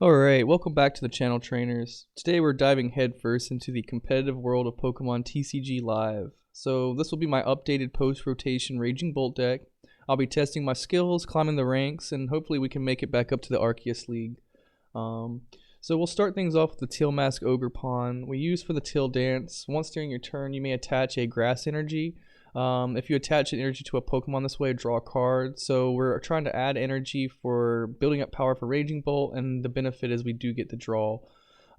Alright, welcome back to the channel, trainers. Today we're diving headfirst into the competitive world of Pokemon TCG Live. So this will be my updated post-rotation Raging Bolt deck. I'll be testing my skills, climbing the ranks, and hopefully we can make it back up to the Arceus League. So we'll start things off with the Tail Mask Ogerpon. We use for the Tail Dance. Once during your turn, you may attach a Grass Energy. If you attach an energy to a Pokemon this way, draw a card. So we're trying to add energy for building up power for Raging Bolt, and the benefit is we do get to draw.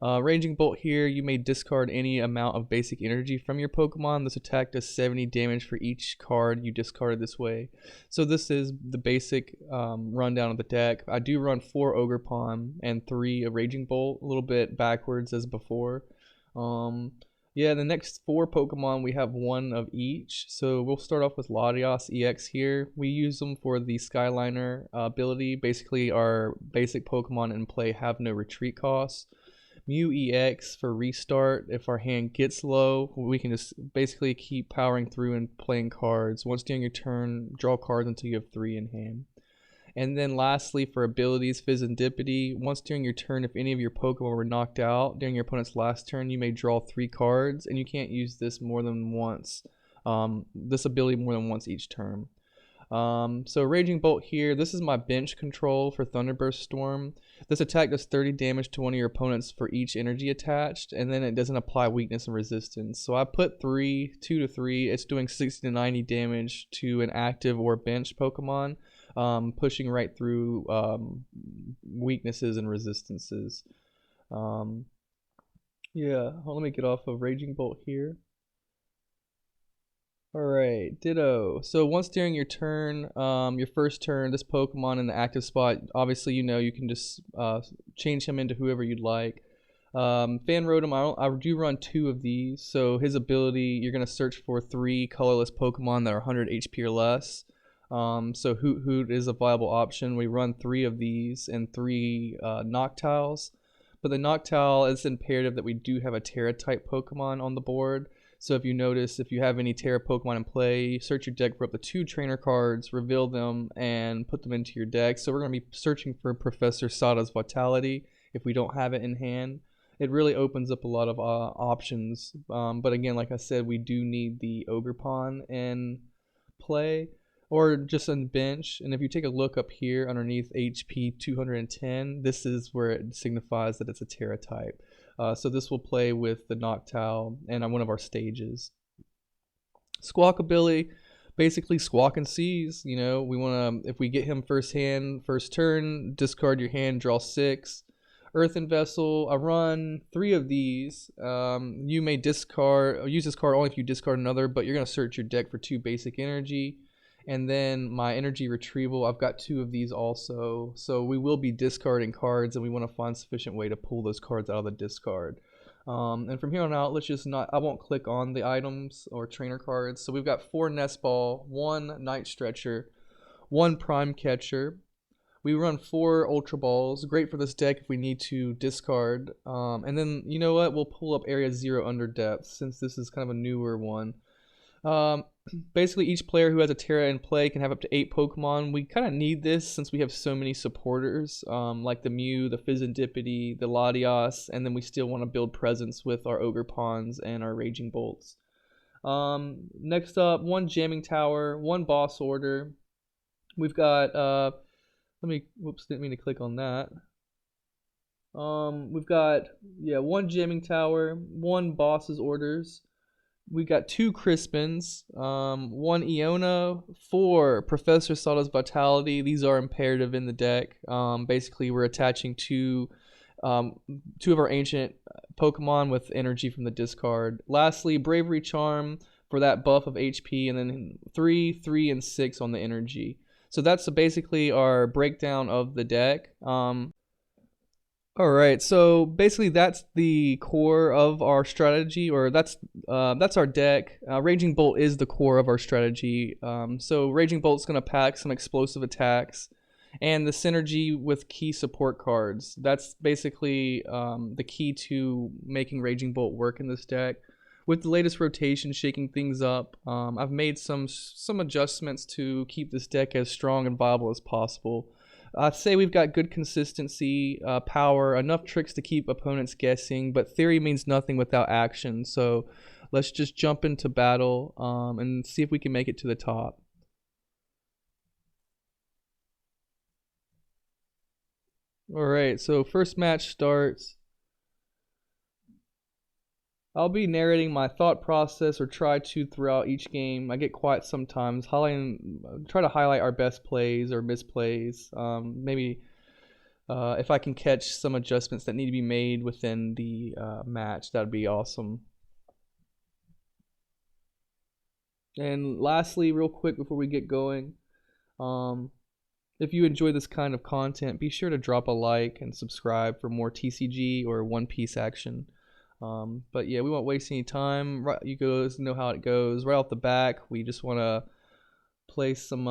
Raging Bolt here, you may discard any amount of basic energy from your Pokemon. This attack does 70 damage for each card you discarded this way. So this is the basic rundown of the deck. I do run 4 Ogerpon and 3 of Raging Bolt, a little bit backwards as before. Yeah, the next 4 Pokemon, we have 1 of each. So we'll start off with Latias EX here. We use them for the Skyliner ability. Basically, our basic Pokemon in play have no retreat costs. Mew EX for restart. If our hand gets low, we can just basically keep powering through and playing cards. Once during your turn, draw cards until you have 3 in hand. And then lastly, for abilities, Fizz and Dippity. Once during your turn, if any of your Pokemon were knocked out during your opponent's last turn, you may draw 3 cards, and you can't use this more than once. This ability more than once each turn. So Raging Bolt here, this is my bench control for Thunderburst Storm. This attack does 30 damage to one of your opponents for each energy attached, and then it doesn't apply weakness and resistance. So I put 2 to 3, it's doing 60 to 90 damage to an active or bench Pokemon. Pushing right through weaknesses and resistances. Yeah, let me get off of Raging Bolt here. Alright, Ditto. So once during your turn, your first turn, this Pokemon in the active spot, obviously you can just change him into whoever you'd like. Fan Rotom, I do run 2 of these, so his ability, you're going to search for 3 colorless Pokemon that are 100 HP or less. So Hoot Hoot is a viable option. We run 3 of these and 3 Noctiles. But the Noctile is imperative that we do have a Terra type Pokemon on the board. So if you notice, if you have any Terra Pokemon in play, search your deck for up to 2 trainer cards, reveal them, and put them into your deck. So we're going to be searching for Professor Sada's Vitality if we don't have it in hand. It really opens up a lot of options. But again, like I said, we do need the Ogerpon in play, or just on bench. And if you take a look up here underneath HP 210, this is where it signifies that it's a Terra type. So this will play with the Noctowl and on one of our stages. Squawk ability, basically Squawk and Seize. You know, we want to, if we get him first turn, discard your hand, draw 6. Earthen Vessel, I run 3 of these. You may use this card only if you discard another, but you're going to search your deck for 2 basic energy. And then my energy retrieval, I've got 2 of these also. So we will be discarding cards, and we want to find a sufficient way to pull those cards out of the discard. And from here on out, I won't click on the items or trainer cards. So we've got 4 Nest Ball, 1 Night Stretcher, 1 Prime Catcher. We run 4 Ultra Balls, great for this deck if we need to discard. And then, you know what, we'll pull up Area 0 Under Depth, since this is kind of a newer one. Basically, each player who has a Terra in play can have up to 8 Pokemon. We kind of need this since we have so many supporters, like the Mew, the Fizz and Dippity, the Latias, and then we still want to build presence with our Ogerpons and our Raging Bolts. Next up, 1 Jamming Tower, 1 Boss Order. We've got, whoops, didn't mean to click on that. We've got, 1 Jamming Tower, 1 Boss's Orders. We got 2 Crispins, 1 Iona, 4 Professor Sada's Vitality. These are imperative in the deck. Basically, we're attaching 2 of our ancient Pokemon with energy from the discard. Lastly, Bravery Charm for that buff of HP, and then 3, 3, and 6 on the energy. So that's basically our breakdown of the deck. Alright, so basically that's the core of our strategy, or that's our deck. Raging Bolt is the core of our strategy. So Raging Bolt's going to pack some explosive attacks, and the synergy with key support cards. That's basically the key to making Raging Bolt work in this deck. With the latest rotation shaking things up, I've made some adjustments to keep this deck as strong and viable as possible. I'd say we've got good consistency, power, enough tricks to keep opponents guessing, but theory means nothing without action. So let's just jump into battle and see if we can make it to the top. Alright, so first match starts. I'll be narrating my thought process, or try to, throughout each game. I get quiet sometimes, try to highlight our best plays or misplays. Maybe if I can catch some adjustments that need to be made within the match, that'd be awesome. And lastly, real quick before we get going, if you enjoy this kind of content, be sure to drop a like and subscribe for more TCG or One Piece action. But yeah, we won't waste any time. You guys know how it goes. Right off the back, we just want to place some.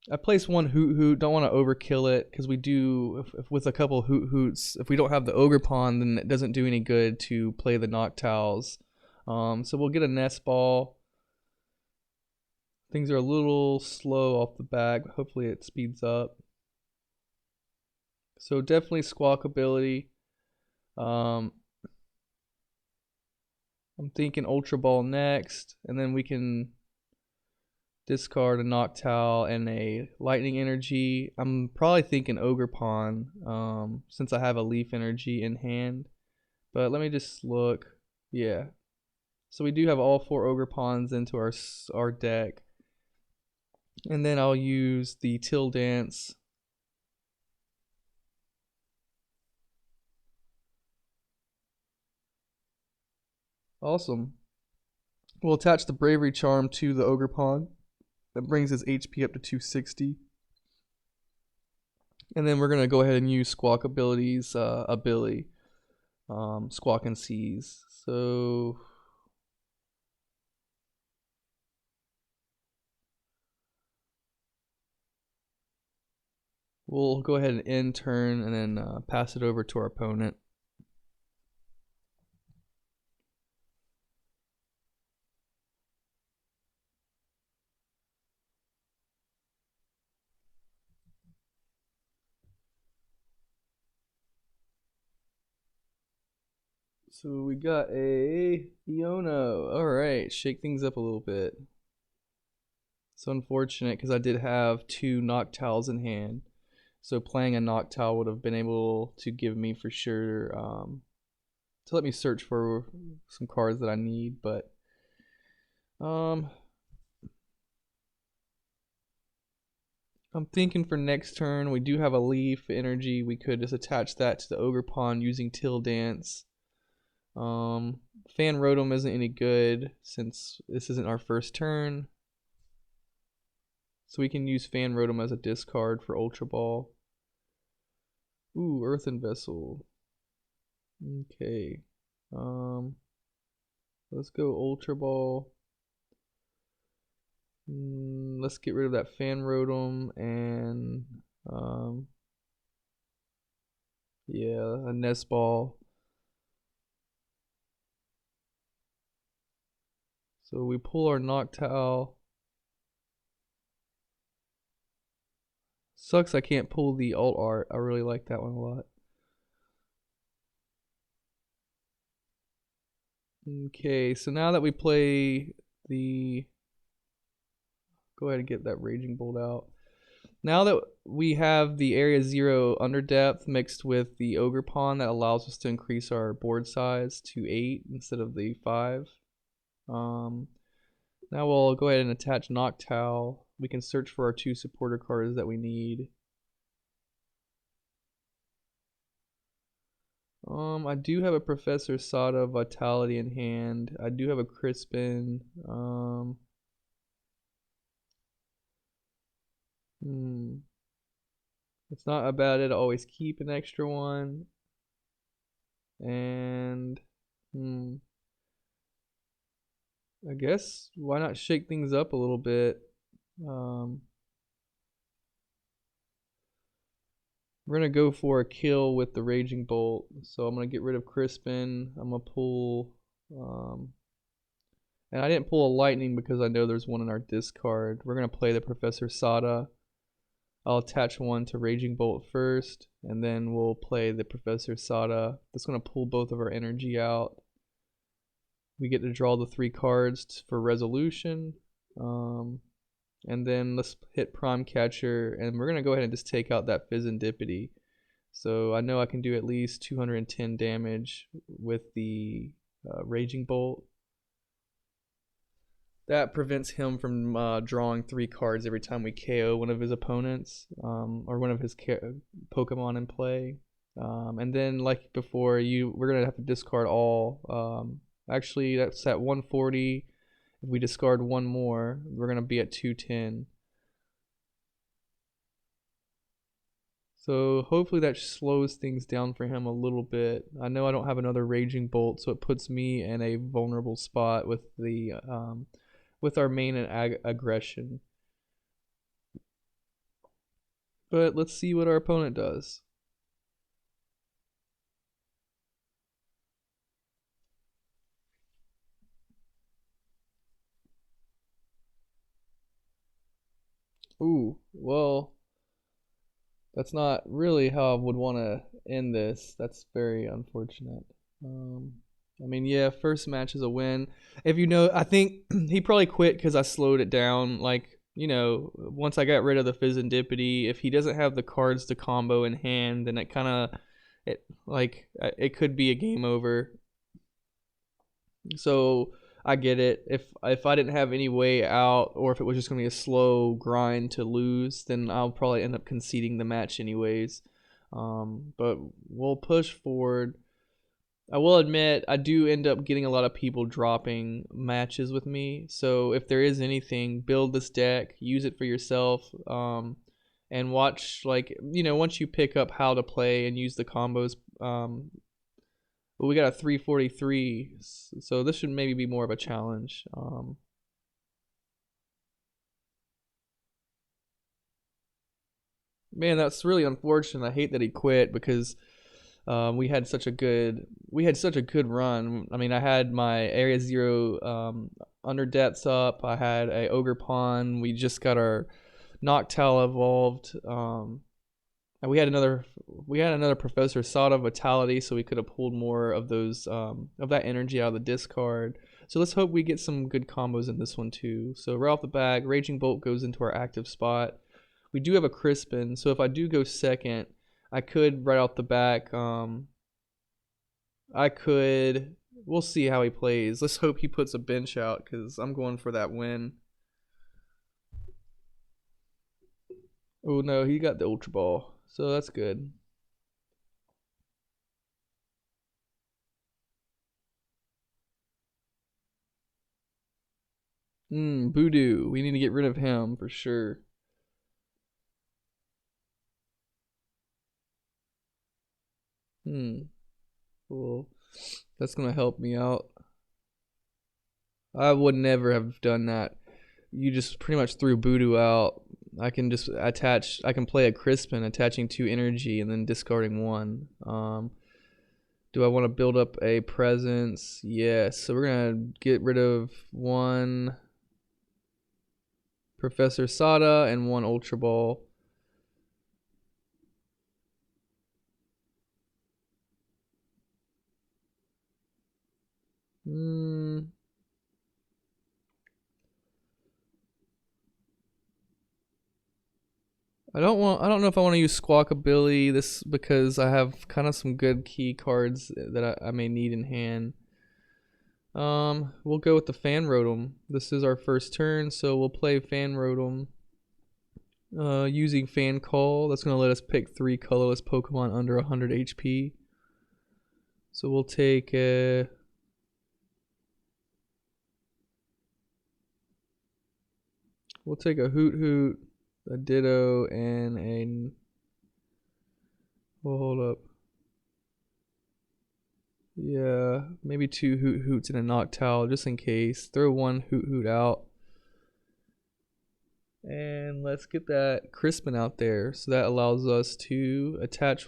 I place one Hoot Hoot. Don't want to overkill it, because we do, if with a couple Hoot Hoots, if we don't have the Ogerpon, then it doesn't do any good to play the Noctowls. So we'll get a Nest Ball. Things are a little slow off the back. Hopefully it speeds up. So definitely Squawk ability. I'm thinking Ultra Ball next, and then we can discard a Noctowl and a Lightning Energy. I'm probably thinking Ogerpon, since I have a Leaf Energy in hand. But let me just look. Yeah. So we do have all 4 Ogerpons into our deck. And then I'll use the Till Dance. Awesome. We'll attach the Bravery Charm to the Ogerpon. That brings his HP up to 260. And then we're going to go ahead and use Squawk abilities, Squawk and Seize. So we'll go ahead and end turn and then pass it over to our opponent. So we got a Iono. Alright, shake things up a little bit. It's unfortunate because I did have 2 Noctowls in hand. So playing a Noctowl would have been able to give me for sure, to let me search for some cards that I need, but I'm thinking for next turn we do have a Leaf Energy. We could just attach that to the Ogerpon using Till Dance. Fan Rotom isn't any good since this isn't our first turn. So we can use Fan Rotom as a discard for Ultra Ball. Ooh, Earthen Vessel. Okay. Let's go Ultra Ball. Let's get rid of that Fan Rotom and yeah, a Nest Ball. So we pull our Noctowl. Sucks I can't pull the alt art. I really like that one a lot. Okay, so now that we play the... Go ahead and get that Raging Bolt out. Now that we have the Area 0 Underdepth mixed with the Ogerpon, that allows us to increase our board size to 8 instead of the 5. Now we'll go ahead and attach Noctowl. We can search for our 2 supporter cards that we need. I do have a Professor Sada Vitality in hand. I do have a Crispin. It's not a bad idea to always keep an extra one. And I guess why not shake things up a little bit? We're gonna go for a kill with the Raging Bolt. So I'm gonna get rid of Crispin. I'm gonna pull and I didn't pull a Lightning because I know there's one in our discard. We're gonna play the Professor Sada. I'll attach one to Raging Bolt first, and then we'll play the Professor Sada. That's going to pull both of our energy out. We get to draw the 3 cards for resolution. And then let's hit Prime Catcher, and we're going to go ahead and just take out that Fizzendipity. So I know I can do at least 210 damage with the Raging Bolt. That prevents him from drawing 3 cards every time we KO one of his opponents or one of his Pokemon in play. And then, like before, we're going to have to discard all. Actually, that's at 140. If we discard one more, we're going to be at 210. So hopefully that slows things down for him a little bit. I know I don't have another Raging Bolt, so it puts me in a vulnerable spot with the with our main and aggression. But let's see what our opponent does. Ooh, well, that's not really how I would want to end this. That's very unfortunate. I mean, yeah, first match is a win. If you know, I think he probably quit because I slowed it down. Like, you know, once I got rid of the Fizzendipity, if he doesn't have the cards to combo in hand, then it could be a game over. So I get it. If I didn't have any way out, or if it was just gonna be a slow grind to lose, then I'll probably end up conceding the match anyways. But we'll push forward. I will admit I do end up getting a lot of people dropping matches with me. So if there is anything, build this deck, use it for yourself, and watch, like, you know, once you pick up how to play and use the combos. But we got a 343, so this should maybe be more of a challenge. Man, that's really unfortunate. I hate that he quit because we had such a good run. I mean, I had my Area Zero under depths up. I had a Ogerpon. We just got our Noctowl evolved. And we had another Professor Sada Vitality, so we could have pulled more of those of that energy out of the discard. So let's hope we get some good combos in this one too. So right off the bat, Raging Bolt goes into our active spot. We do have a Crispin, so if I do go second, I could right off the back. We'll see how he plays. Let's hope he puts a bench out because I'm going for that win. Oh no, he got the Ultra Ball. So that's good. Voodoo. We need to get rid of him for sure. Well, that's gonna help me out. I would never have done that. You just pretty much threw Voodoo out. I can just I can play a Crispin, attaching 2 energy and then discarding 1. Do I want to build up a presence? Yes. So we're going to get rid of 1 Professor Sada and 1 Ultra Ball. I don't know if I want to use Squawkabilly this because I have kind of some good key cards that I may need in hand. We'll go with the Fan Rotom. This is our first turn, so we'll play Fan Rotom. Using Fan Call, that's gonna let us pick 3 colorless Pokemon under 100 HP. So we'll take a Hoot Hoot, a Ditto, and a... Well, hold up. Yeah, maybe 2 Hoot Hoots and a Noctowl just in case. Throw 1 Hoot Hoot out. And let's get that Crispin out there. So that allows us to attach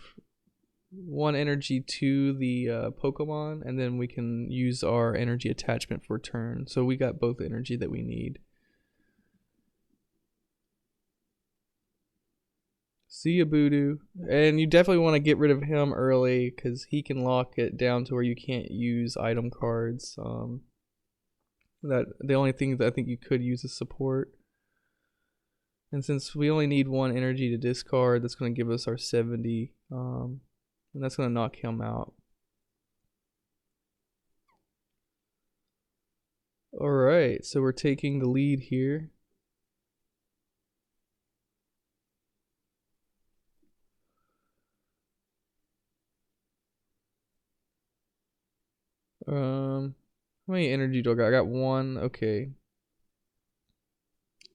1 energy to the Pokemon, and then we can use our energy attachment for turn. So we got both energy that we need. See ya, Voodoo. And you definitely want to get rid of him early because he can lock it down to where you can't use item cards. That the only thing that I think you could use is support. And since we only need one energy to discard, that's going to give us our 70. And that's going to knock him out. Alright, so we're taking the lead here. How many energy do I got? I got one. Okay.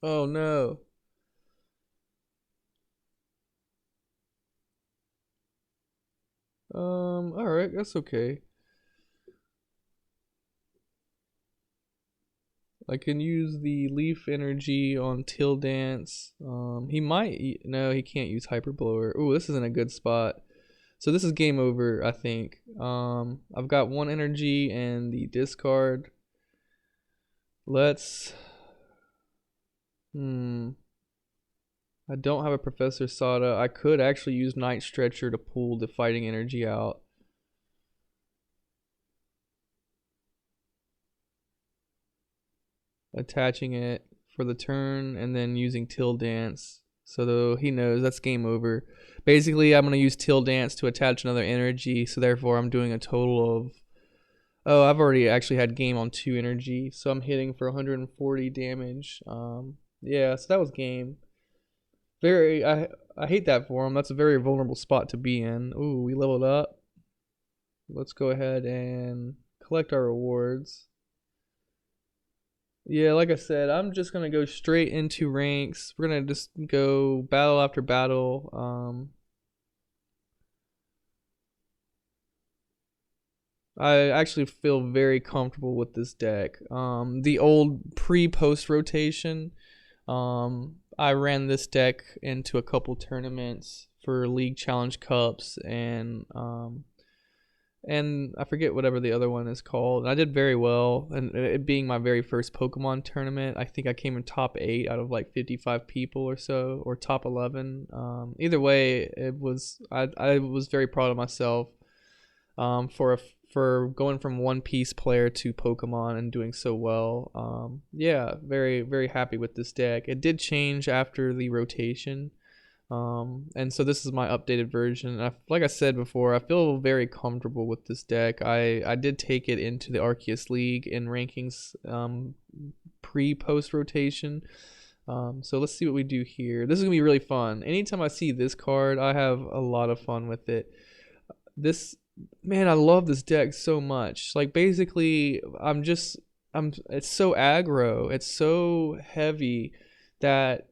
Oh no. Alright, that's okay. I can use the leaf energy on Till Dance. He might, no, he can't use Hyper Blower. Ooh, this isn't a good spot. So this is game over, I think. I've got one energy and the discard. Let's, I don't have a Professor Sada. I could actually use Night Stretcher to pull the fighting energy out. Attaching it for the turn and then using Till Dance. So though he knows that's game over. Basically, I'm going to use Till Dance to attach another energy. So therefore, I'm doing a total of... Oh, I've already actually had game on 2 energy. So I'm hitting for 140 damage. Yeah, so that was game. I hate that for him. That's a very vulnerable spot to be in. Ooh, we leveled up. Let's go ahead and collect our rewards. Yeah, like I said, I'm just gonna go straight into ranks. We're gonna just go battle after battle. I actually feel very comfortable with this deck. The old pre-post rotation, I ran this deck into a couple tournaments for League Challenge Cups and I forget whatever the other one is called. I did very well, and it being my very first Pokemon tournament, I think I came in top 8 out of like 55 people or so, or top 11. Either way, I was very proud of myself for going from One Piece player to Pokemon and doing so well. Yeah, very very happy with this deck. It did change after the rotation. And so this is my updated version. Like I said before, I feel very comfortable with this deck. I did take it into the Arceus League in rankings pre-post rotation. So let's see what we do here. This is gonna be really fun. Anytime I see this card, I have a lot of fun with it. Man, I love this deck so much. Like basically, it's so aggro. It's so heavy that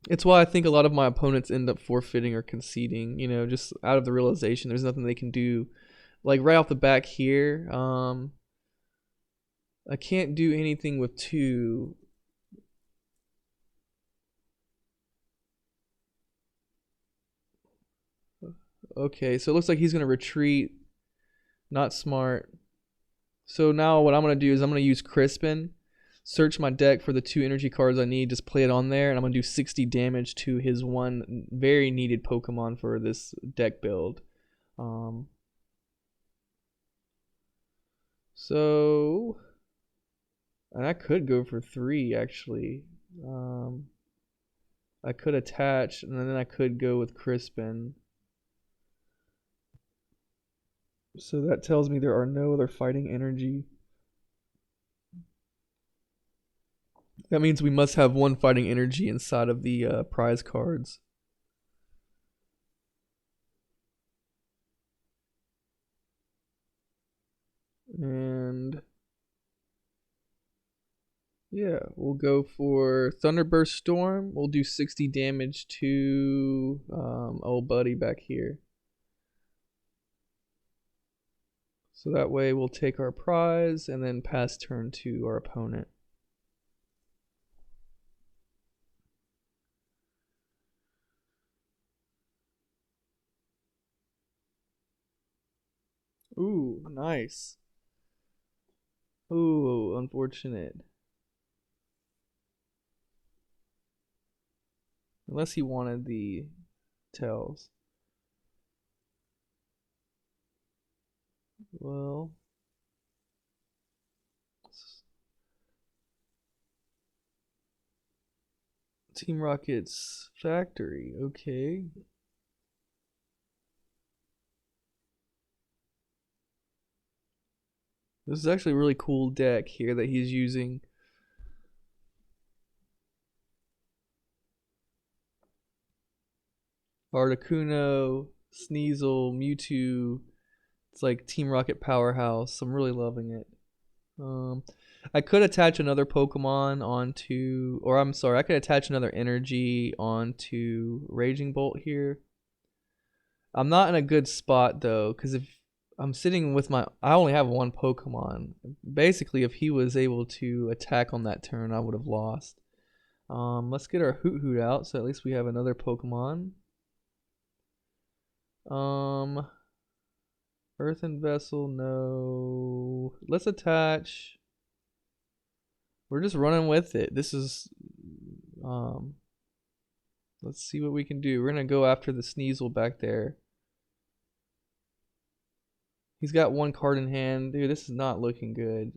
it's why I think a lot of my opponents end up forfeiting or conceding, just out of the realization there's nothing they can do. Like right off the back here, I can't do anything with 2. Okay, so it looks like he's going to retreat. Not smart. So now what I'm going to do is I'm going to use Crispin. Search my deck for the 2 energy cards I need, just play it on there, and I'm going to do 60 damage to his one very needed Pokemon for this deck build. So, and I could go for 3 actually. I could attach, and then I could go with Crispin. So that tells me there are no other fighting energy. That means we must have one fighting energy inside of the prize cards. And yeah, we'll go for Thunderburst Storm. We'll do 60 damage to old buddy back here. So that way we'll take our prize and then pass turn to our opponent. Ooh, nice. Ooh, unfortunate. Unless he wanted the tails. Well, Team Rocket's factory. Okay. This is actually a really cool deck here that he's using. Articuno, Sneasel, Mewtwo. It's like Team Rocket powerhouse. I'm really loving it. I could attach another Pokemon onto, or I'm sorry, I could attach another energy onto Raging Bolt here. I'm not in a good spot though, because if I'm sitting with I only have one Pokemon. Basically, if he was able to attack on that turn, I would have lost. Let's get our Hoot out, so at least we have another Pokemon. Earthen Vessel, no. Let's attach. We're just running with it. This is, let's see what we can do. We're gonna go after the Sneasel back there. He's got one card in hand. Dude, this is not looking good.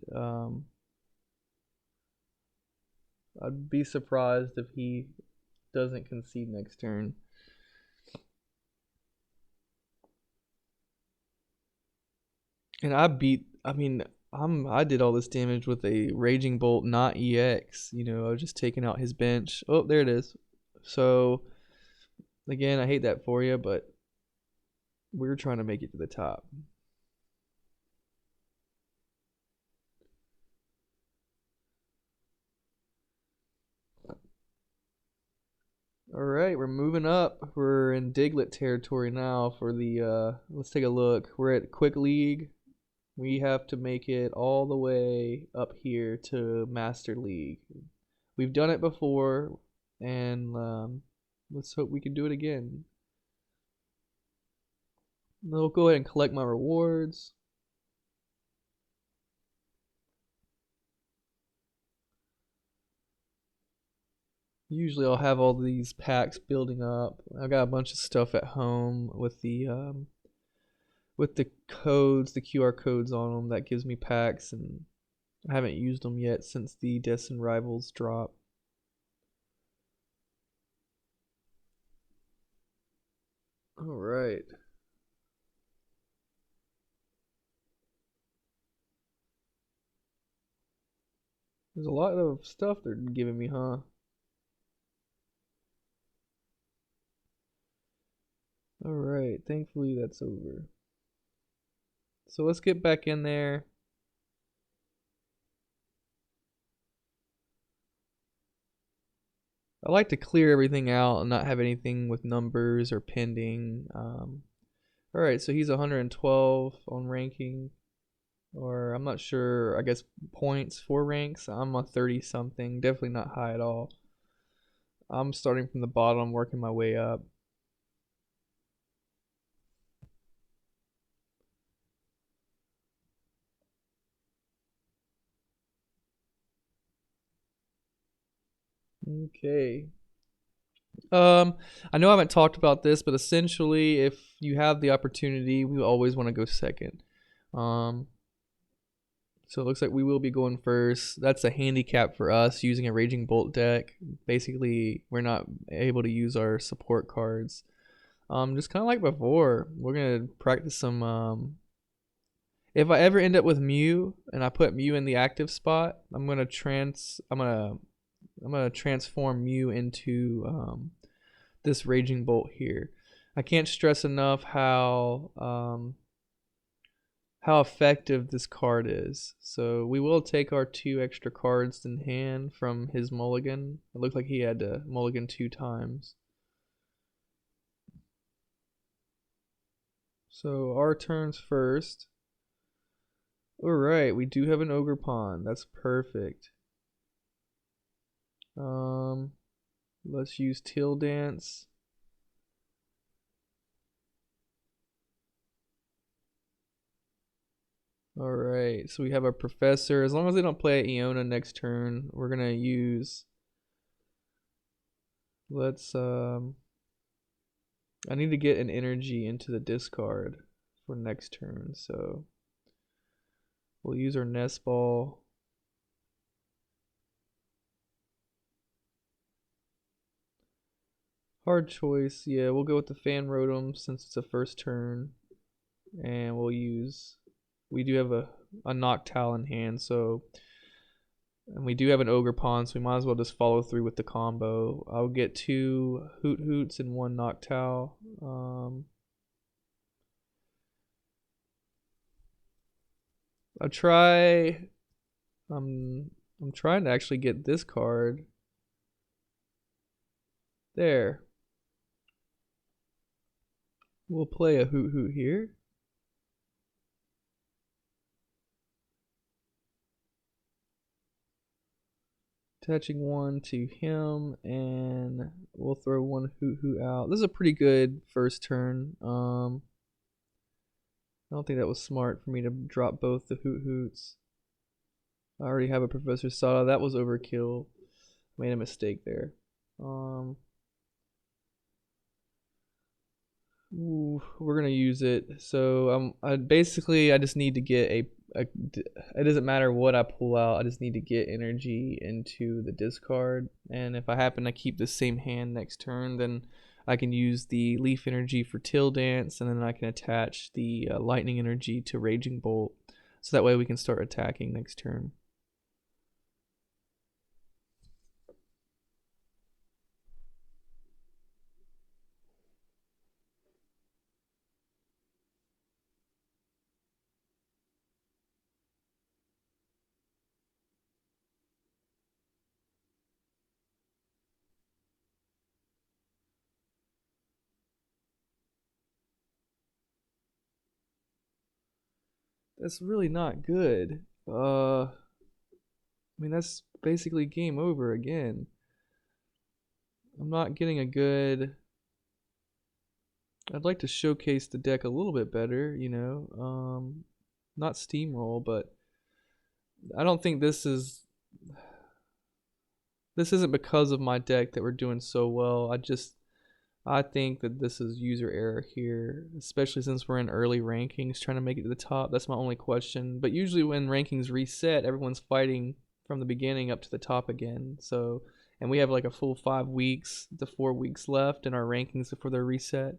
I'd be surprised if he doesn't concede next turn. And I did all this damage with a Raging Bolt, not EX. You know, I was just taking out his bench. Oh, there it is. So, again, I hate that for you, but we're trying to make it to the top. Alright, we're moving up. We're in Diglett territory now for the, let's take a look. We're at Quick League. We have to make it all the way up here to Master League. We've done it before, and let's hope we can do it again. I'll go ahead and collect my rewards. Usually I'll have all these packs building up. I've got a bunch of stuff at home with the codes, the QR codes on them that gives me packs, and I haven't used them yet since the Destin Rivals drop. All right. There's a lot of stuff they're giving me, huh? Alright, thankfully that's over. So let's get back in there. I like to clear everything out and not have anything with numbers or pending. Alright, so he's 112 on ranking. Or I'm not sure, I guess points for ranks. I'm a 30 something, definitely not high at all. I'm starting from the bottom, working my way up. Okay. I know I haven't talked about this, but essentially, if you have the opportunity, we always want to go second. So it looks like we will be going first. That's a handicap for us using a Raging Bolt deck. Basically, we're not able to use our support cards. Just kind of like before, we're gonna practice some. If I ever end up with Mew and I put Mew in the active spot, I'm gonna transform Mew into this Raging Bolt here. I can't stress enough how effective this card is. So we will take our 2 extra cards in hand from his mulligan. It looked like he had to mulligan 2 times. So our turns first. Alright, we do have an Ogerpon. That's perfect. Let's use Till Dance. Alright, so we have our Professor. As long as they don't play Iona next turn, we're gonna use Let's I need to get an energy into the discard for next turn, so we'll use our nest ball. Hard choice. Yeah, we'll go with the Fan Rotom since it's a first turn. And we'll use, we do have a Noctowl in hand, so, and we do have an Ogerpon, so we might as well just follow through with the combo. I'll get 2 Hoot Hoots and 1 Noctowl. I'll try, I'm trying to actually get this card. There. We'll play a Hoot Hoot here. Attaching 1 to him, and we'll throw 1 Hoot Hoot out. This is a pretty good first turn. I don't think that was smart for me to drop both the Hoot Hoots. I already have a Professor Sada. That was overkill. Made a mistake there. We're gonna use it. So I just need to get a. It doesn't matter what I pull out. I just need to get energy into the discard. And if I happen to keep the same hand next turn, then I can use the Leaf Energy for Till Dance, and then I can attach the Lightning Energy to Raging Bolt. So that way we can start attacking next turn. That's really not good. I mean, that's basically game over again. I'm not getting a good. I'd like to showcase the deck a little bit better, you know. Not steamroll, but I don't think this isn't because of my deck that we're doing so well. I think that this is user error here, especially since we're in early rankings trying to make it to the top. That's my only question. But usually when rankings reset, everyone's fighting from the beginning up to the top again. So, and we have like a full 5 weeks to 4 weeks left in our rankings before they're reset.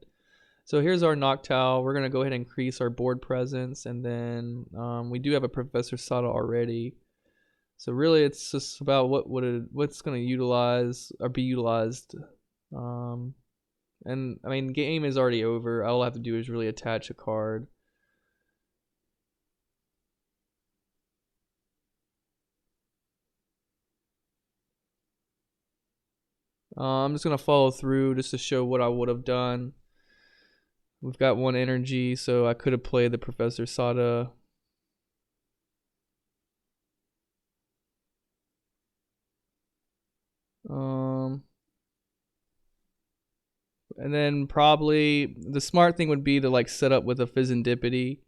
So here's our Noctowl. We're going to go ahead and increase our board presence, and then we do have a Professor Sada already. So really it's just about what's going to utilize or be utilized. And I mean, game is already over. All I have to do is really attach a card. I'm just gonna follow through just to show what I would have done. We've got 1 energy, so I could have played the Professor Sada. And then probably the smart thing would be to like set up with a Fizzindipity.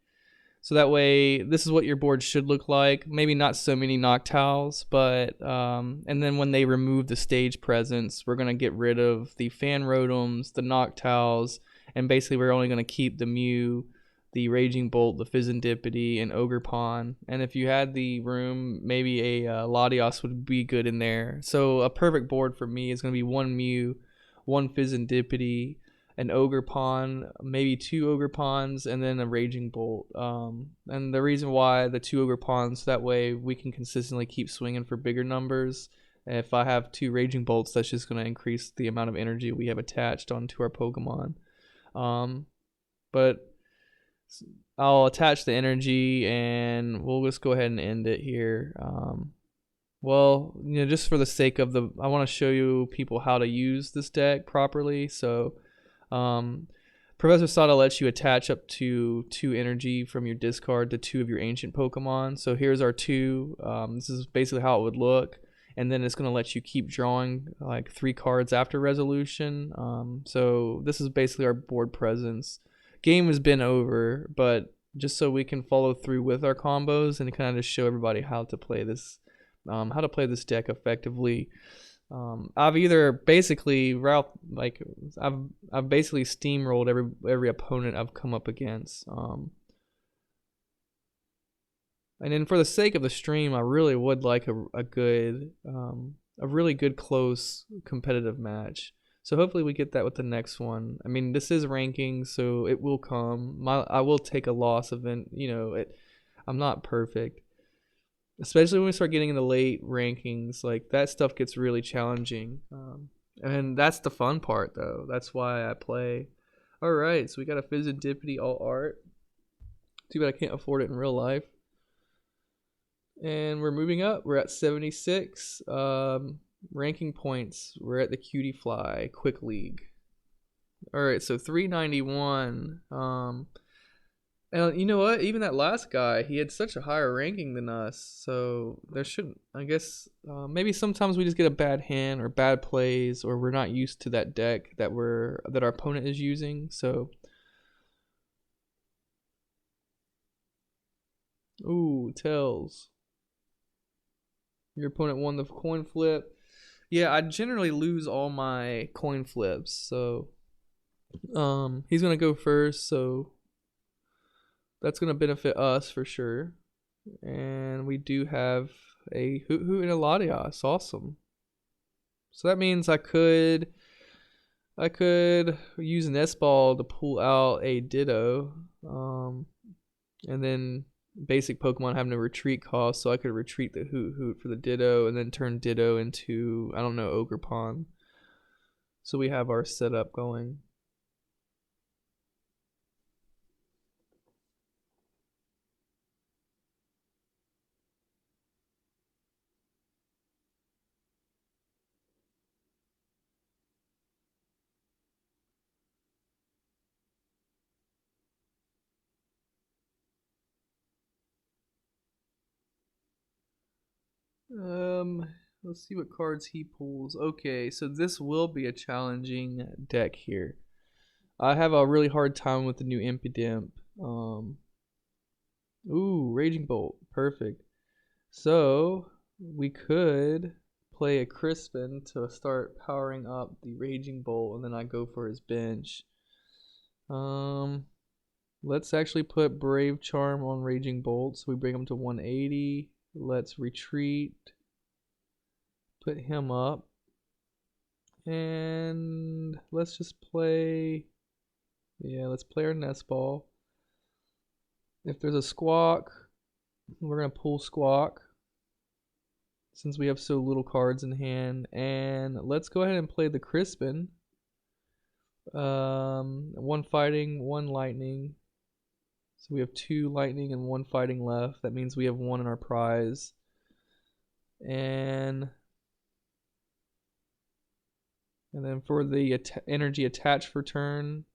So that way, this is what your board should look like. Maybe not so many Noctowls, but and then when they remove the stage presence, we're gonna get rid of the Fan Rotoms, the Noctowls, and basically we're only gonna keep the Mew, the Raging Bolt, the Fizzindipity, and Ogerpon. And if you had the room, maybe a Latios would be good in there. So a perfect board for me is gonna be 1 Mew, 1 Fizzindipity, an Ogerpon, maybe 2 Ogerpons, and then a Raging Bolt. And the reason why the 2 Ogerpons, that way we can consistently keep swinging for bigger numbers. If I have 2 Raging Bolts, that's just going to increase the amount of energy we have attached onto our Pokemon. But I'll attach the energy, and we'll just go ahead and end it here. Well, you know, just for the sake of I want to show you people how to use this deck properly. So, Professor Sada lets you attach up to 2 energy from your discard to 2 of your ancient Pokemon. So here's our 2. This is basically how it would look. And then it's going to let you keep drawing like 3 cards after resolution. So this is basically our board presence. Game has been over, but just so we can follow through with our combos and kind of just show everybody how to play this deck effectively. I've either basically I've basically steamrolled every opponent I've come up against. And then for the sake of the stream, I really would like a really good close competitive match. So hopefully we get that with the next one. I mean, this is ranking, so it will come. I will take a loss event. I'm not perfect, especially when we start getting in the late rankings. Like that stuff gets really challenging, and that's the fun part, though. That's why I play. All right, so we got a Fizzidipity all art. Too bad I can't afford it in real life. And we're moving up. We're at 76 ranking points. We're at the Cutie Fly Quick League. All right, so 391. And you know what? Even that last guy, he had such a higher ranking than us. So there shouldn't. I guess maybe sometimes we just get a bad hand or bad plays, or we're not used to that deck that our opponent is using. So. Ooh, tails. Your opponent won the coin flip. Yeah, I generally lose all my coin flips, so he's gonna go first, so that's gonna benefit us for sure. And we do have a Hoot Hoot and a Latias. Awesome. So that means I could use an S-Ball to pull out a Ditto, and then basic Pokemon having a retreat cost, so I could retreat the Hoot Hoot for the Ditto and then turn Ditto into, I don't know, Ogerpon. So we have our setup going. Let's see what cards he pulls. Okay, so this will be a challenging deck here. I have a really hard time with the new Impidimp. Ooh, Raging Bolt, perfect. So we could play a Crispin to start powering up the Raging Bolt, and then I go for his bench. Let's actually put Brave Charm on Raging Bolt, so we bring him to 180. Let's retreat. Put him up. And let's just play. Yeah, let's play our Nest Ball. If there's a Squawk, we're going to pull Squawk, since we have so little cards in hand. And let's go ahead and play the Crispin. One fighting, one lightning. So we have 2 lightning and 1 fighting left. That means we have 1 in our prize. And then for the energy attached for turn,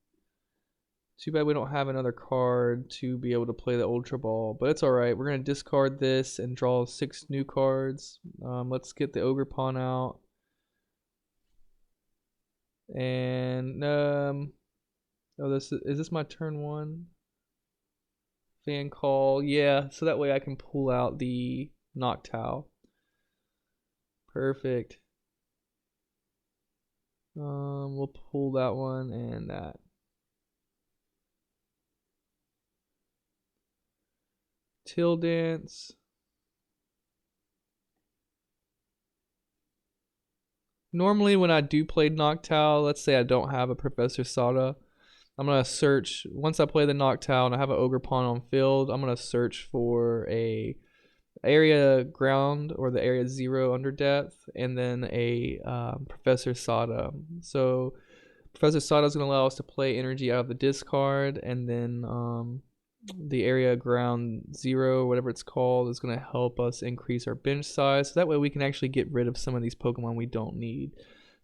too bad we don't have another card to be able to play the Ultra Ball, but it's alright. We're going to discard this and draw 6 new cards. Let's get the Ogerpon out. And oh, is this my turn 1? Fan Call, yeah, so that way I can pull out the Noctowl. Perfect. We'll pull that one and that. Till Dance. Normally when I do play Noctowl, let's say I don't have a Professor Sada, I'm going to search, once I play the Noctowl and I have an Ogerpon on field, I'm going to search for a area ground or the area 0 under depth, and then a Professor Sada. So Professor Sada is going to allow us to play energy out of the discard, and then the area ground 0, whatever it's called, is going to help us increase our bench size, so that way we can actually get rid of some of these Pokemon we don't need.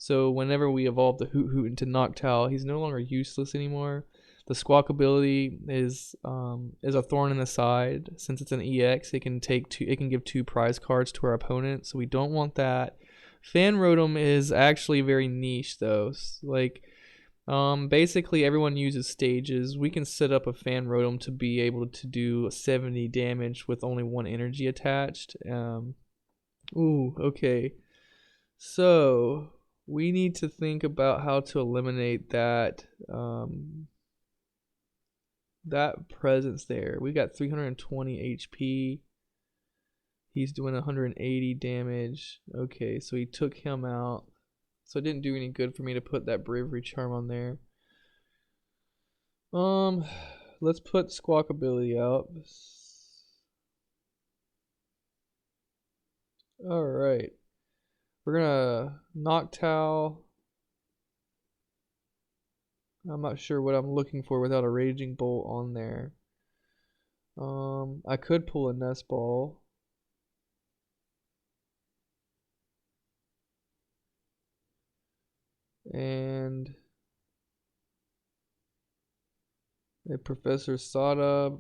So whenever we evolve the Hoot Hoot into Noctowl, he's no longer useless anymore. The Squawk ability is a thorn in the side. Since it's an EX, it can give 2 prize cards to our opponent, so we don't want that. Fan Rotom is actually very niche though. Like basically everyone uses stages. We can set up a Fan Rotom to be able to do 70 damage with only 1 energy attached. Ooh, okay. So we need to think about how to eliminate that that presence there. We got 320 HP. He's doing 180 damage. Okay, so he took him out. So it didn't do any good for me to put that bravery charm on there. Let's put Squawk ability out. Alright. We're gonna Noctowl. I'm not sure what I'm looking for without a Raging Bolt on there. I could pull a Nest Ball. And a Professor Sada,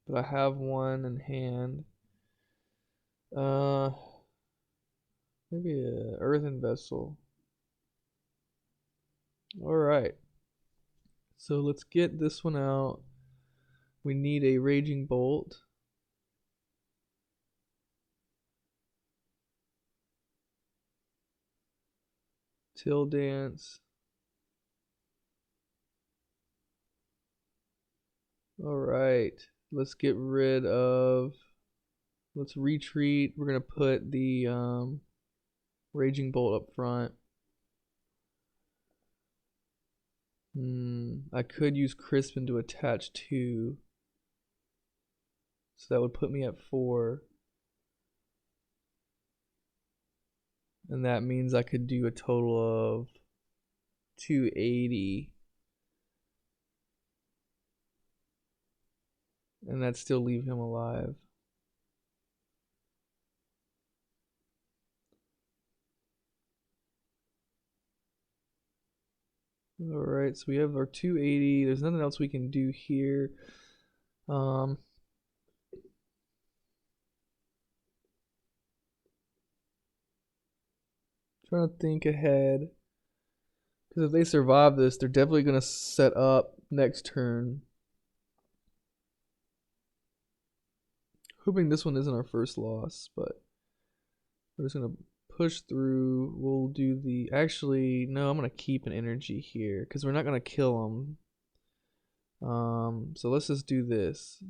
but I have one in hand. Maybe a Earthen Vessel. Alright. So let's get this one out. We need a Raging Bolt. Till Dance. Alright. Let's get rid of... Let's retreat. We're going to put the Raging Bolt up front. I could use Crispin to attach 2. So that would put me at 4. And that means I could do a total of 280. And that'd still leave him alive. Alright, so we have our 280. There's nothing else we can do here. Trying to think ahead. Because if they survive this, they're definitely going to set up next turn. Hoping this one isn't our first loss, but we're just going to push through. We'll do the... Actually, no, I'm going to keep an energy here because we're not going to kill them. So let's just do this.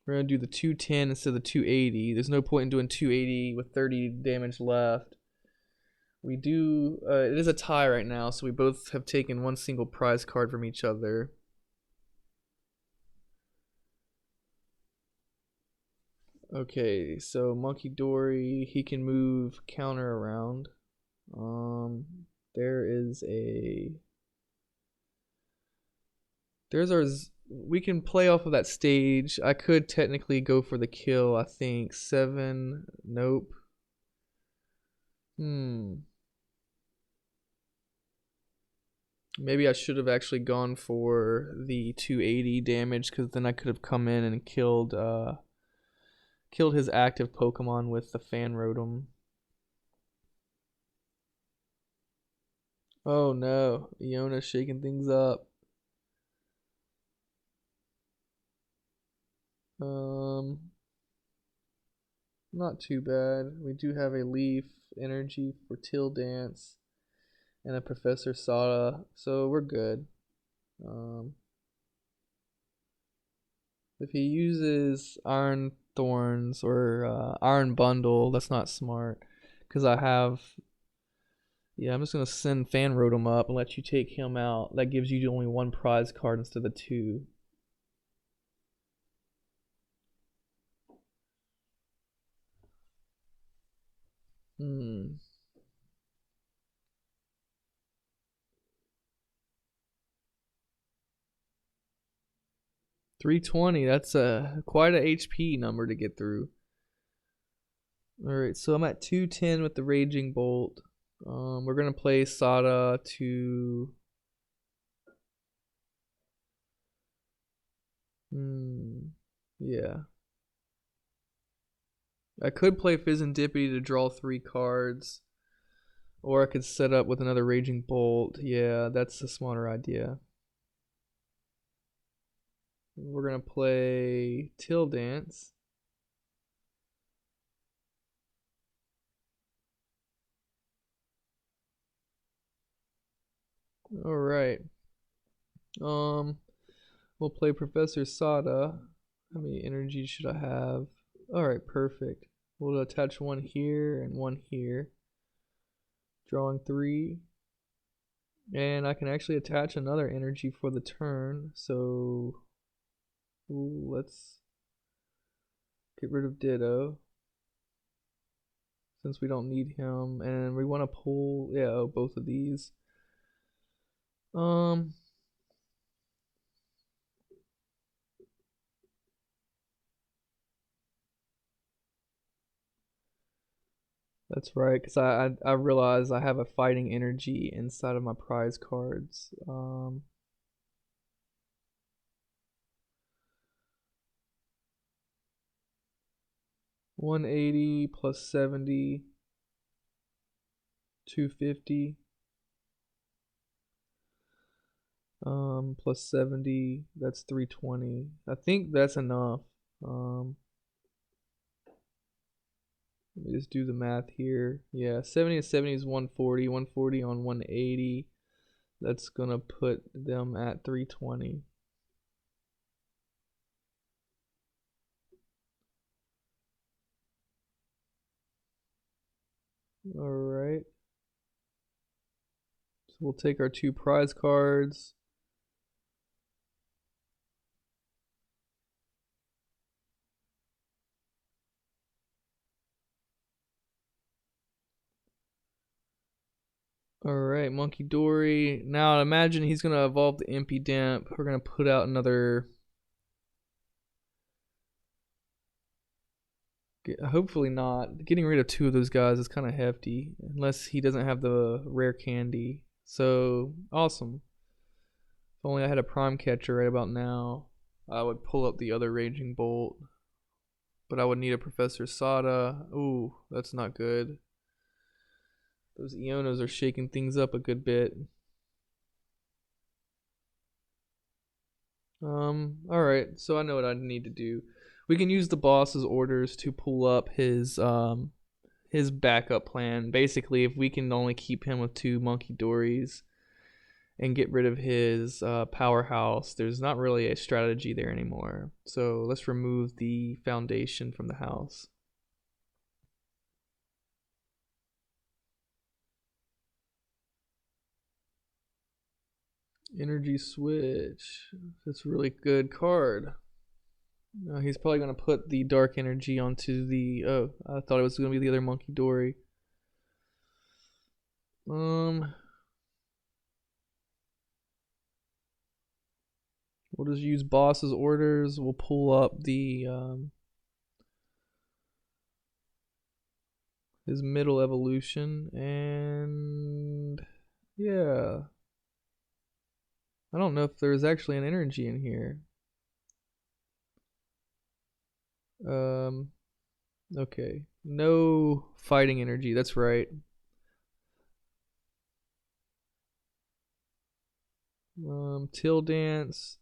We're going to do the 210 instead of the 280. There's no point in doing 280 with 30 damage left. We do... it is a tie right now, so we both have taken one single prize card from each other. Okay, so Monkey Dory, he can move counter around. There is a... There's our... We can play off of that stage. I could technically go for the kill, I think. 7, nope. Maybe I should have actually gone for the 280 damage, because then I could have come in and killed his active Pokemon with the Fan Rotom. Oh no, Iona's shaking things up. Not too bad. We do have a Leaf Energy for Till Dance and a Professor Sada, so we're good. If he uses Iron Thorns or Iron Bundle, that's not smart, because I have... Yeah, I'm just going to send Fan Rotom up and let you take him out. That gives you only 1 prize card instead of 2. 320, that's quite a HP number to get through. Alright, so I'm at 210 with the Raging Bolt. We're going to play Sada to... yeah. I could play Fizzendippity to draw 3 cards. Or I could set up with another Raging Bolt. Yeah, that's a smarter idea. We're going to play Till Dance. All right. We'll play Professor Sada. How many energies should I have? All right, perfect. We'll attach one here and one here. Drawing 3. And I can actually attach another energy for the turn. So let's get rid of Ditto, since we don't need him. And we want to pull, yeah, both of these. That's right, because I realize I have a fighting energy inside of my prize cards. 180 plus 70, 250. Plus 70, that's 320. I think that's enough. Let me just do the math here. Yeah, 70 and 70 is 140. 140 on 180. That's gonna put them at 320. All right. So we'll take our 2 prize cards. Alright, Monkey Dory. Now imagine he's going to evolve the Impidimp. We're going to put out another... Hopefully not. Getting rid of 2 of those guys is kind of hefty. Unless he doesn't have the rare candy. So, awesome. If only I had a Prime Catcher right about now, I would pull up the other Raging Bolt. But I would need a Professor Sada. Ooh, that's not good. Those Ionos are shaking things up a good bit. Alright, so I know what I need to do. We can use the boss's orders to pull up his backup plan. Basically, if we can only keep him with 2 Monkey Dories and get rid of his powerhouse, there's not really a strategy there anymore. So let's remove the foundation from the house. Energy switch. That's a really good card. He's probably going to put the dark energy onto the... Oh, I thought it was going to be the other Monkey Dory. We'll just use boss's orders. We'll pull up the... his middle evolution. And... Yeah... I don't know if there's actually an energy in here. Okay. No fighting energy, that's right. Till Dance.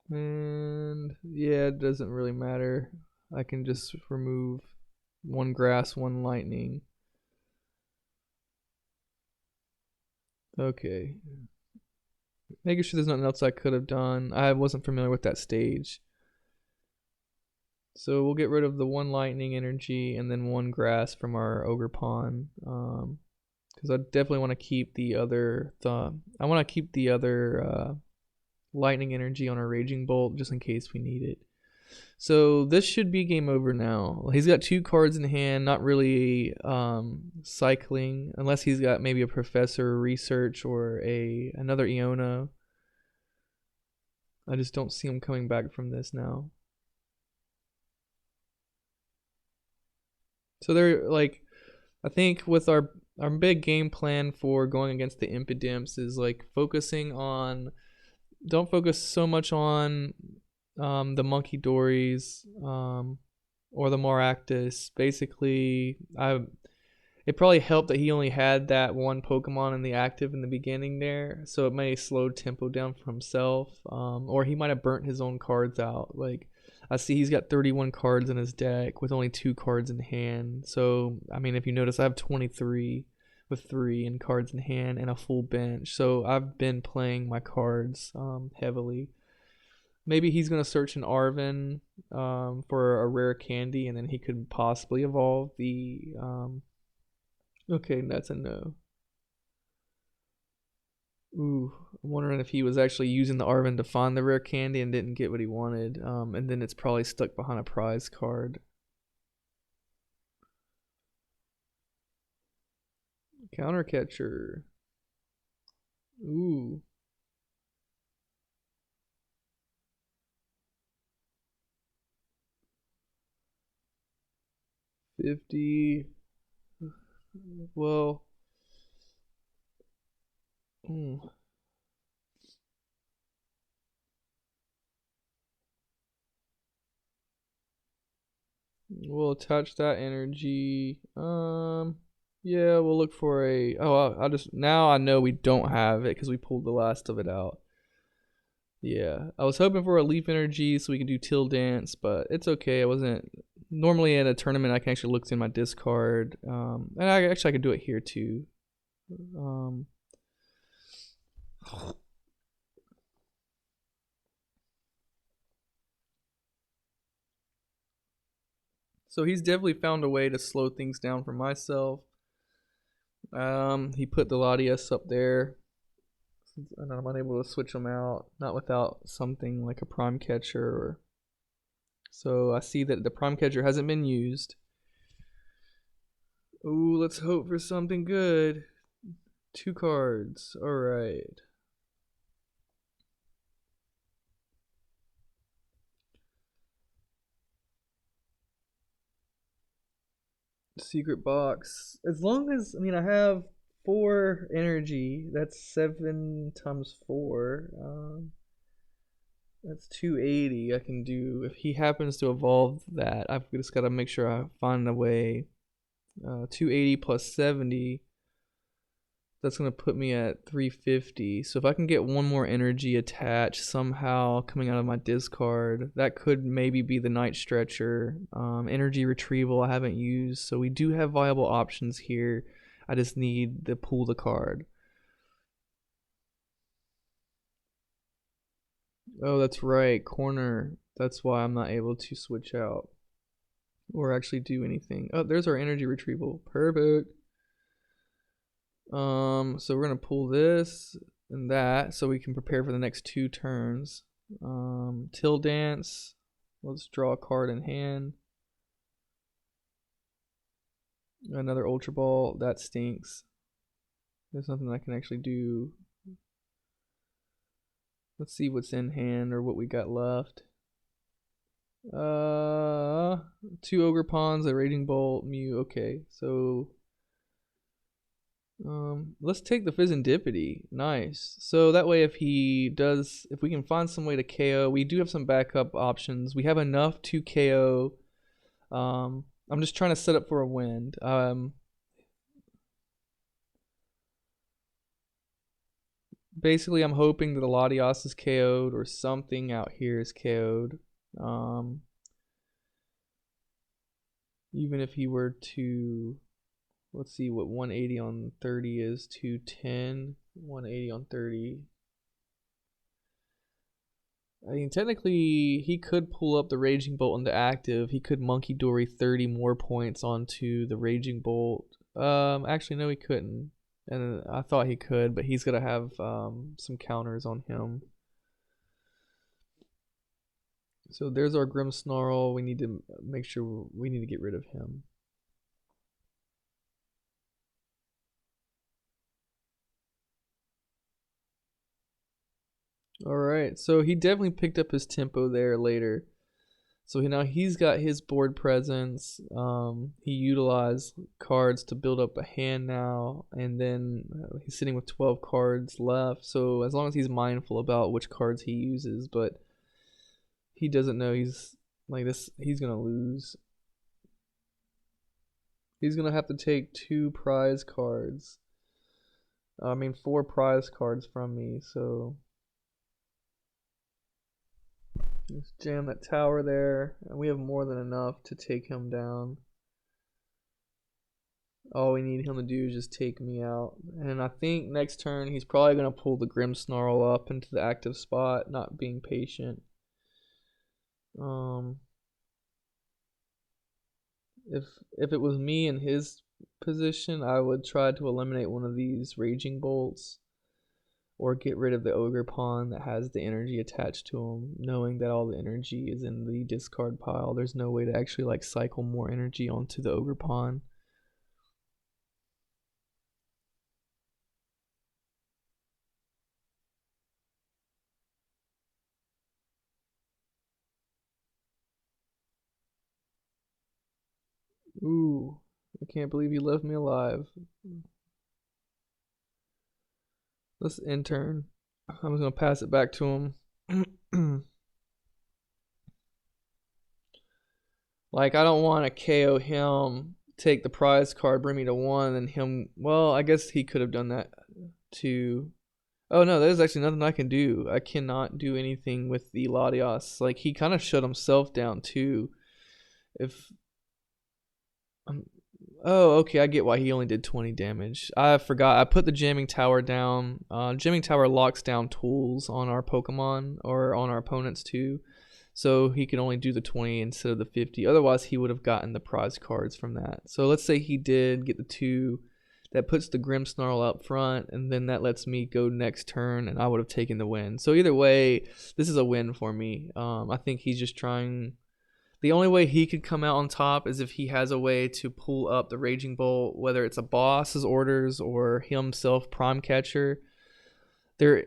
And yeah, it doesn't really matter. I can just remove 1 grass, 1 lightning. Okay. Making sure there's nothing else I could have done. I wasn't familiar with that stage. So we'll get rid of the 1 lightning energy and then 1 grass from our Ogerpon. Because I definitely want to keep the other lightning energy on our Raging Bolt just in case we need it. So this should be game over now. He's got 2 cards in hand, not really cycling, unless he's got maybe a Professor Research or another Iona. I just don't see him coming back from this now. So they're like, I think with our big game plan for going against the Impidimps is like focusing on, don't focus so much on the Monkey Dories or the Maractus. Basically, it probably helped that he only had that 1 Pokemon in the active in the beginning there, so it may slow tempo down for himself, or he might have burnt his own cards out. Like, I see he's got 31 cards in his deck with only 2 cards in hand. So, I mean, if you notice, I have 23 with 3 in cards in hand and a full bench. So I've been playing my cards heavily. Maybe he's going to search an Arven for a rare candy, and then he could possibly evolve the... okay, that's a no. Ooh, I'm wondering if he was actually using the Arven to find the rare candy and didn't get what he wanted. And then it's probably stuck behind a prize card. Counter catcher. Ooh. $50. Well. We'll attach that energy. Yeah, we'll look for a... Oh, I'll just... Now I know we don't have it because we pulled the last of it out. Yeah, I was hoping for a leaf energy so we can do Till Dance, but it's okay. I wasn't... Normally in a tournament, I can actually look in my discard. And I could do it here too. So he's definitely found a way to slow things down for myself. He put the Latias up there, and I'm unable to switch them out, not without something like a prime catcher. Or... So I see that the prime catcher hasn't been used. Ooh, let's hope for something good. 2 cards. All right. Secret box. As long as, I mean, I have 4 energy. That's 7 times 4. That's 280. I can do if he happens to evolve that. I've just got to make sure I find a way. 280 plus 70. That's going to put me at 350. So if I can get 1 more energy attached somehow coming out of my discard, that could maybe be the Night Stretcher. Energy retrieval I haven't used. So we do have viable options here. I just need to pull the card. Oh, that's right. Corner. That's why I'm not able to switch out or actually do anything. Oh, there's our energy retrieval. Perfect. So we're gonna pull this and that so we can prepare for the next 2 turns. Till Dance. Let's draw a card in hand. Another Ultra Ball. That stinks. There's nothing I can actually do. Let's see what's in hand or what we got left. 2 Ogerpons, a Raging Bolt, Mew. Okay, so let's take the Fizzindipity. Nice. So that way if we can find some way to KO, we do have some backup options. We have enough to KO. I'm just trying to set up for a win. Basically, I'm hoping that the Latias is KO'd or something out here is KO'd. Even if he were to... Let's see what 180 on 30 is. 210. 180 on 30. I mean, technically, he could pull up the Raging Bolt into active. He could Monkey Dory 30 more points onto the Raging Bolt. Actually, no, he couldn't. And I thought he could, but he's going to have some counters on him. So there's our Grimmsnarl. We need to make sure we need to get rid of him. Alright, so he definitely picked up his tempo there later. So now he's got his board presence. He utilized cards to build up a hand now, and then he's sitting with 12 cards left. So as long as he's mindful about which cards he uses, but he doesn't know he's like this, he's gonna lose. He's gonna have to take 2 prize cards. I mean 4 prize cards from me, so Let's jam that tower there. And we have more than enough to take him down. All we need him to do is just take me out. And I think next turn he's probably going to pull the Grimmsnarl up into the active spot, not being patient. If it was me in his position, I would try to eliminate one of these Raging Bolts or get rid of the Ogerpon that has the energy attached to him, knowing that all the energy is in the discard pile. There's no way to actually like cycle more energy onto the Ogerpon. Ooh, I can't believe he left me alive. Let's intern. I'm just gonna pass it back to him. Like, I don't want to KO him, take the prize card, bring me to 1, and him. Well, I guess he could have done that too. Oh no, there's actually nothing I can do. I cannot do anything with the Latios. Like, he kind of shut himself down too. If oh, okay, I get why he only did 20 damage. I forgot. I put the jamming tower down. Jamming tower locks down tools on our Pokemon or on our opponents too. So he can only do the 20 instead of the 50. Otherwise, he would have gotten the prize cards from that. So let's say he did get the 2. That puts the Grimmsnarl up front, and then that lets me go next turn, and I would have taken the win. So either way, this is a win for me. I think he's just trying. The only way he could come out on top is if he has a way to pull up the Raging Bolt, whether it's a boss's orders or himself Prime Catcher. I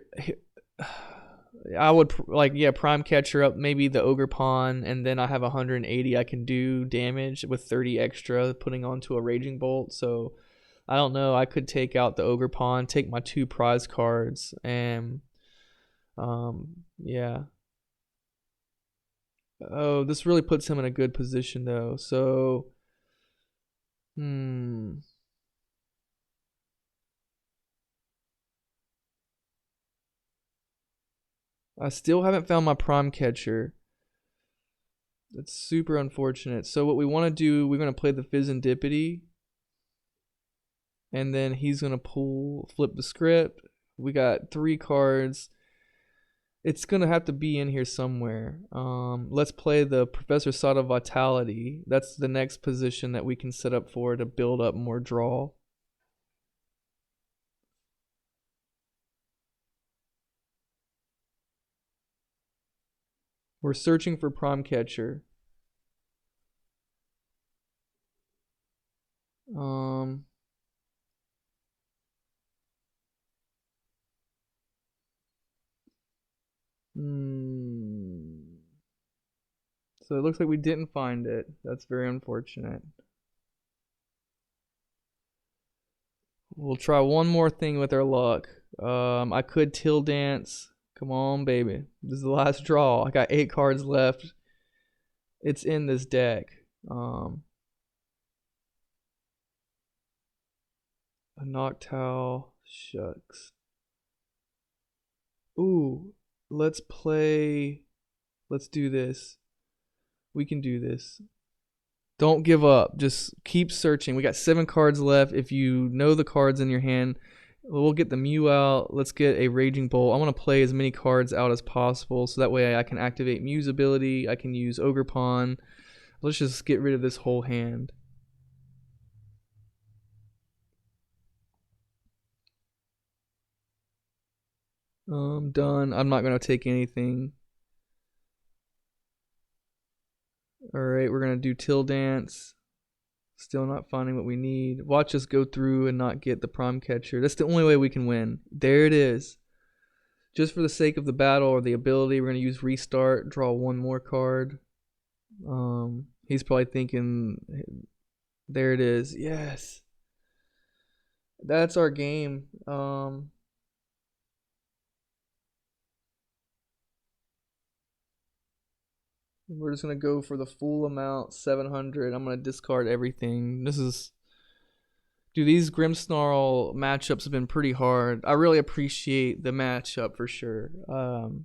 would Prime Catcher up maybe the Ogerpon, and then I have 180 I can do damage with 30 extra putting onto a Raging Bolt. So I don't know. I could take out the Ogerpon, take my 2 prize cards, and yeah. Oh, this really puts him in a good position though. So, I still haven't found my Prime Catcher. That's super unfortunate. So what we want to do, we're going to play the Fizzendipity. And then he's going to flip the script. We got 3 cards. It's going to have to be in here somewhere. Let's play the Professor Sada Vitality. That's the next position that we can set up for to build up more draw. We're searching for Prime Catcher. So it looks like we didn't find it. That's very unfortunate. We'll try one more thing with our luck. I could Till Dance. Come on, baby. This is the last draw. I got 8 cards left. It's in this deck. A Noctowl. Shucks. Ooh. Let's do this. We can do this. Don't give up. Just keep searching. We got 7 cards left. If you know the cards in your hand, we'll get the Mew out. Let's get a Raging Bolt. I want to play as many cards out as possible so that way I can activate Mew's ability. I can use Ogerpon. Let's just get rid of this whole hand. Done. I'm not going to take anything. Alright, we're going to do Till Dance. Still not finding what we need. Watch us go through and not get the Prime Catcher. That's the only way we can win. There it is. Just for the sake of the battle or the ability, we're going to use Restart. Draw 1 more card. He's probably thinking, there it is. Yes. That's our game. We're just going to go for the full amount, 700. I'm going to discard everything. Dude, these Grimmsnarl matchups have been pretty hard. I really appreciate the matchup for sure.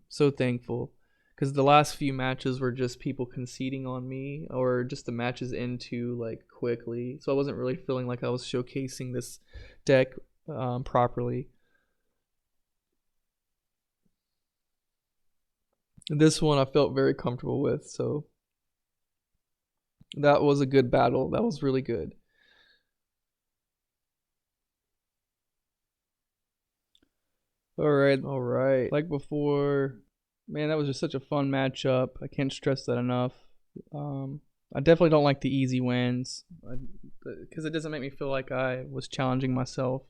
So thankful. because the last few matches were just people conceding on me, or just the matches into like quickly. So I wasn't really feeling like I was showcasing this deck properly. This one I felt very comfortable with, so that was a good battle. That was really good. All right. Like before, man, that was just such a fun matchup. I can't stress that enough. I definitely don't like the easy wins because it doesn't make me feel like I was challenging myself.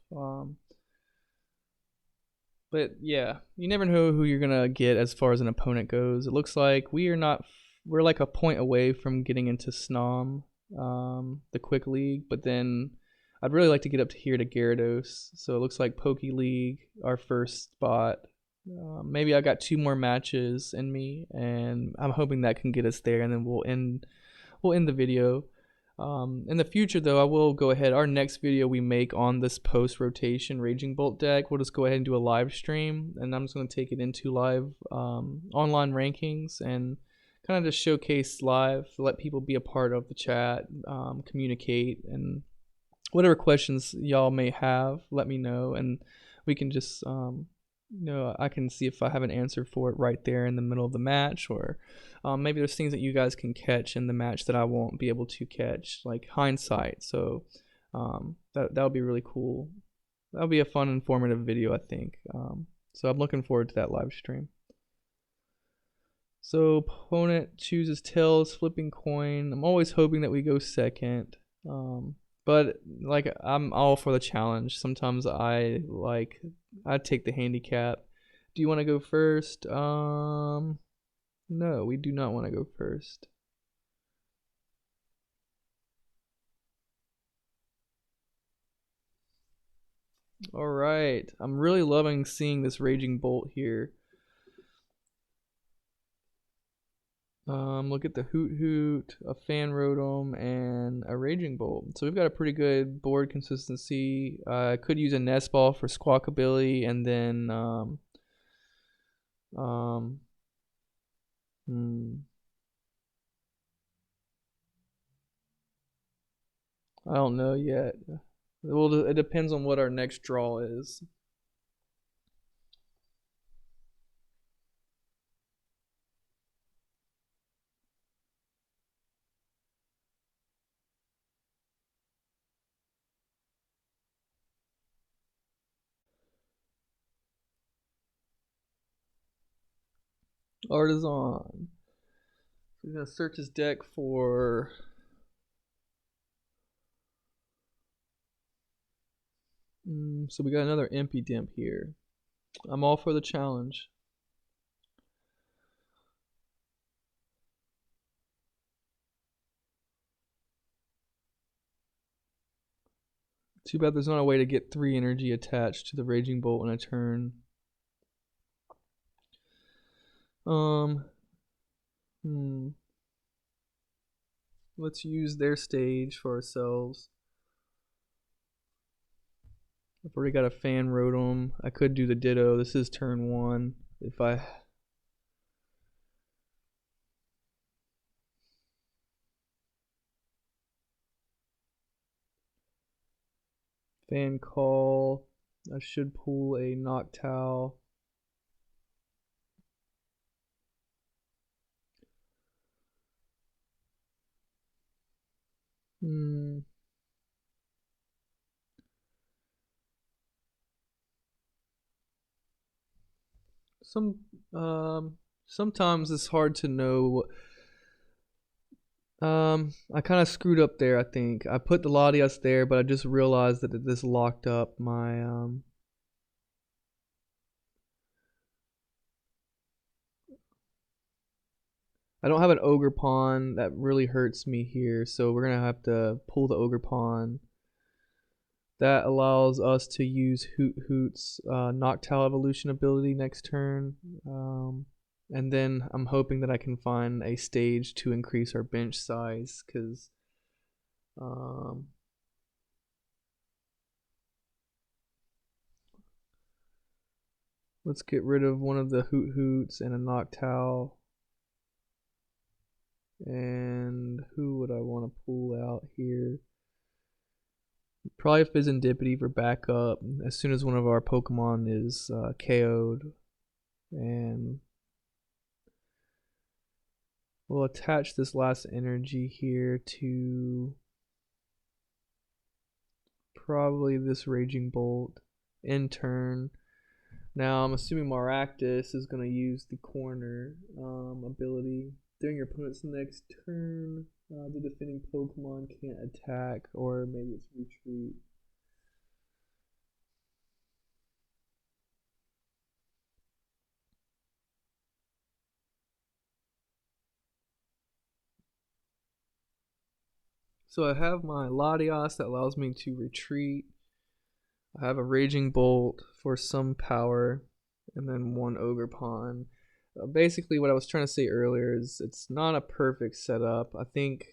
But yeah, you never know who you're gonna get as far as an opponent goes. It looks like we're like a point away from getting into Snom, the quick league, but then I'd really like to get up to here to Gyarados. So it looks like Poke League, our first spot. Maybe I got 2 more matches in me, and I'm hoping that can get us there, and then we'll end the video. In the future, though, I will go ahead. Our next video we make on this post rotation Raging Bolt deck, we'll just go ahead and do a live stream, and I'm just going to take it into live online rankings and kind of just showcase live, let people be a part of the chat, communicate, and whatever questions y'all may have, let me know, and we can just I can see if I have an answer for it right there in the middle of the match, or maybe there's things that you guys can catch in the match that I won't be able to catch, like hindsight. So that'll be really cool. That'll be a fun, informative video, I think. So I'm looking forward to that live stream. So opponent chooses tails, flipping coin. I'm always hoping that we go second. But like, I'm all for the challenge. Sometimes I take the handicap. Do you want to go first? No, we do not want to go first. All right, I'm really loving seeing this Raging Bolt here. Look at the Hoot Hoot, a Fan Rotom, and a Raging Bolt. So we've got a pretty good board consistency. I could use a Nest Ball for squawkability, and then I don't know yet. Well, it depends on what our next draw is. Artisan. We're gonna search his deck for so we got another Impy Dimp here. I'm all for the challenge. Too bad there's not a way to get 3 energy attached to the Raging Bolt in a turn. Let's use their stage for ourselves. I've already got a Fan Rotom. I could do the Ditto. This is turn 1. If I Fan Call, I should pull a Noctowl. Sometimes it's hard to know. I kind of screwed up there, I think. I put the Latias there, but I just realized that this locked up my I don't have an Ogerpon. That really hurts me here, so we're gonna have to pull the Ogerpon. That allows us to use Hoot Hoot's Noctowl evolution ability next turn. And then I'm hoping that I can find a stage to increase our bench size, because let's get rid of one of the Hoot Hoots and a Noctowl. And who would I want to pull out here? Probably Fizzindipity for backup as soon as one of our Pokemon is KO'd. And we'll attach this last energy here to probably this Raging Bolt in turn. Now I'm assuming Maractus is going to use the corner ability. During your opponent's next turn, the defending Pokemon can't attack, or maybe it's retreat. So I have my Latios that allows me to retreat. I have a Raging Bolt for some power, and then one Ogerpon. Basically, what I was trying to say earlier is it's not a perfect setup. I think,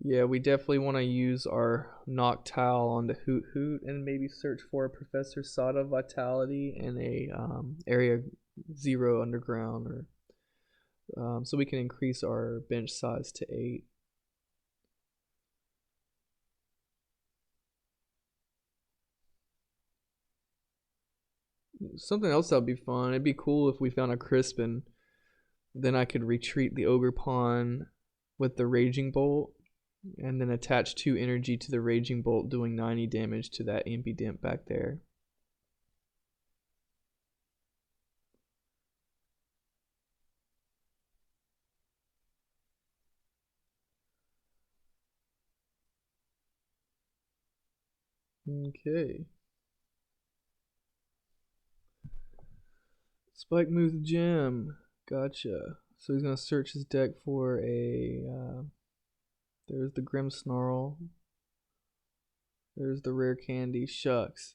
yeah, we definitely want to use our Noctowl on the Hoot Hoot and maybe search for a Professor Sada Vitality in a Area 0 Underground, or so we can increase our bench size to 8. Something else that would be fun. It'd be cool if we found a Crispin. Then I could retreat the Ogerpon with the Raging Bolt, and then attach 2 energy to the Raging Bolt, doing 90 damage to that Impidimp back there. Okay. Spike moves Gem. Gotcha. So he's gonna search his deck for a. There's the Grimmsnarl. There's the rare candy. Shucks.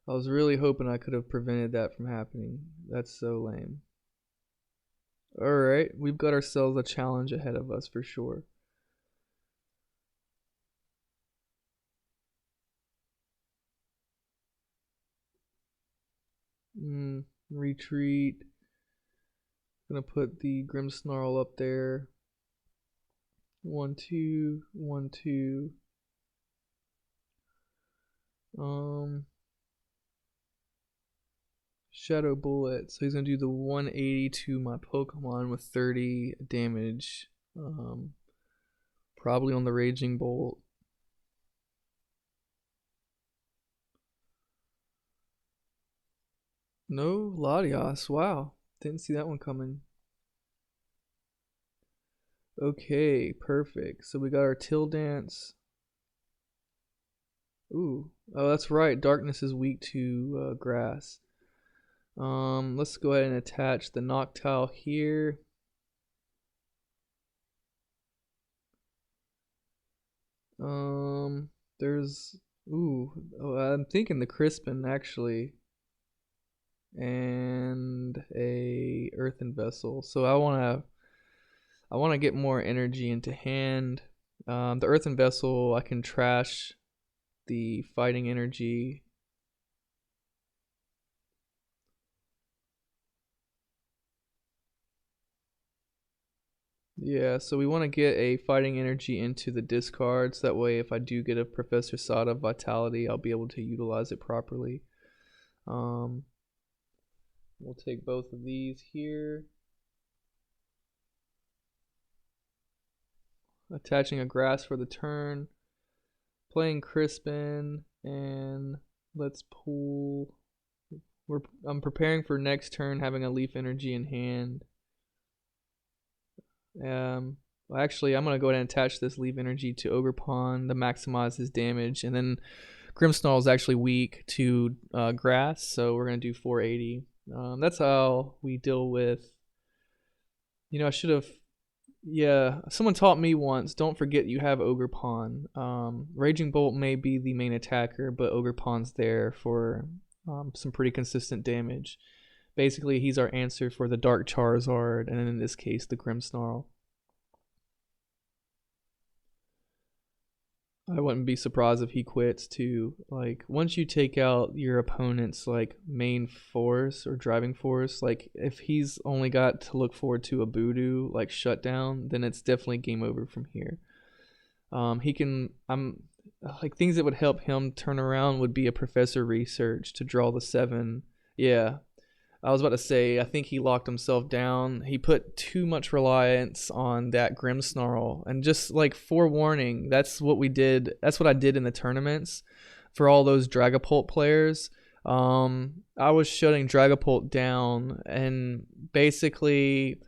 I was really hoping I could have prevented that from happening. That's so lame. Alright, we've got ourselves a challenge ahead of us for sure. Retreat. Gonna put the Grimmsnarl up there. 1, 2, 1, 2. Shadow Bullet. So he's gonna do the 180 to my Pokemon with 30 damage. Probably on the Raging Bolt. No Latios. Wow. Didn't see that one coming. Okay, perfect. So we got our Till Dance. Ooh. Oh, that's right. Darkness is weak to grass. Let's go ahead and attach the Noctowl here. There's I'm thinking the Crispin actually, and a Earthen Vessel. So I wanna get more energy into hand. The Earthen Vessel, I can trash the fighting energy. Yeah, so we want to get a fighting energy into the discards. That way, if I do get a Professor Sada Vitality, I'll be able to utilize it properly. We'll take both of these here. Attaching a grass for the turn. Playing Crispin, and let's pull. I'm preparing for next turn, having a Leaf Energy in hand. Well, actually, I'm gonna go ahead and attach this Leaf Energy to Ogerpon to maximize his damage, and then Grimmsnarl is actually weak to grass, so we're gonna do 480. That's how we deal with. You know, I should have. Yeah, someone taught me once. Don't forget you have Ogerpon. Raging Bolt may be the main attacker, but Ogerpon's there for some pretty consistent damage. Basically, he's our answer for the Dark Charizard, and in this case, the Grimmsnarl. I wouldn't be surprised if he quits too. Like once you take out your opponent's like main force or driving force, like if he's only got to look forward to a Voodoo like shutdown, then it's definitely game over from here. He can like things that would help him turn around would be a Professor Research to draw the 7. Yeah, I was about to say, I think he locked himself down. He put too much reliance on that Grimmsnarl. And just like forewarning, that's what we did. That's what I did in the tournaments for all those Dragapult players. I was shutting Dragapult down and basically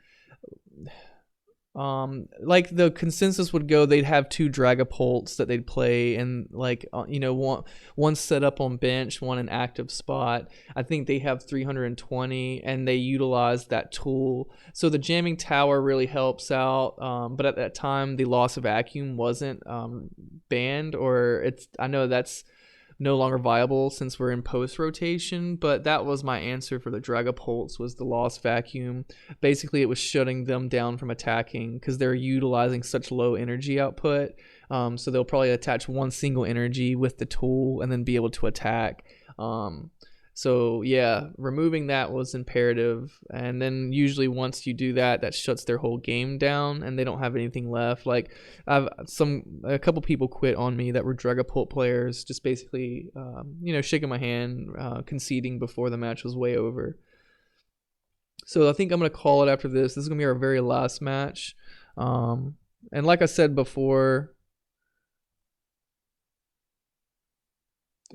like the consensus would go they'd have 2 Dragapults that they'd play, and like one set up on bench, one in active spot. I think they have 320 and they utilize that tool, so the jamming tower really helps out. But at that time the loss of vacuum wasn't banned, or I know that's no longer viable since we're in post rotation, but that was my answer for the Dragapults, was the lost vacuum. Basically it was shutting them down from attacking because they're utilizing such low energy output, so they'll probably attach one single energy with the tool and then be able to attack. So yeah, removing that was imperative, and then usually once you do that, that shuts their whole game down and they don't have anything left. Like a couple people quit on me that were Dragapult players, just basically shaking my hand, conceding before the match was way over. So I think I'm gonna call it after this. This is gonna be our very last match, and like I said before,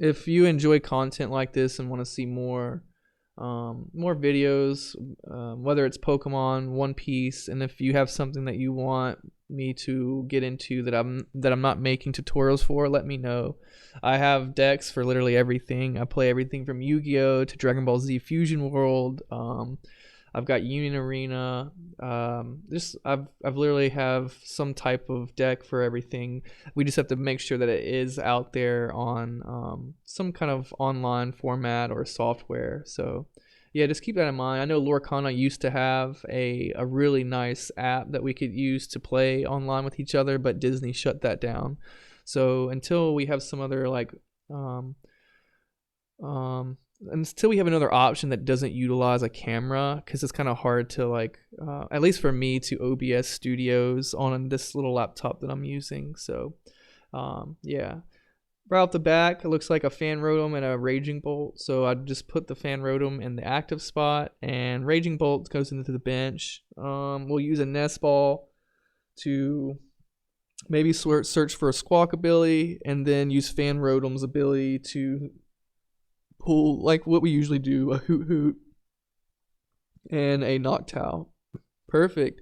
if you enjoy content like this and want to see more videos, whether it's Pokemon, One Piece, and if you have something that you want me to get into that I'm not making tutorials for, let me know. I have decks for literally everything. I play everything from Yu-Gi-Oh to Dragon Ball Z Fusion World. I've got Union Arena. I've literally have some type of deck for everything. We just have to make sure that it is out there on some kind of online format or software. So yeah, just keep that in mind. I know Lorcana used to have a really nice app that we could use to play online with each other, but Disney shut that down. So until we have some other like until we have another option that doesn't utilize a camera, because it's kind of hard to like at least for me, to OBS Studios on this little laptop that I'm using. So yeah, right out the back it looks like a Fan Rotom and a Raging Bolt, so I just put the Fan Rotom in the active spot and Raging Bolt goes into the bench. We'll use a Nest Ball to maybe search for a Squawk ability, and then use Fan Rotom's ability to pull, like what we usually do, a Hoot Hoot and a Noctowl. Perfect.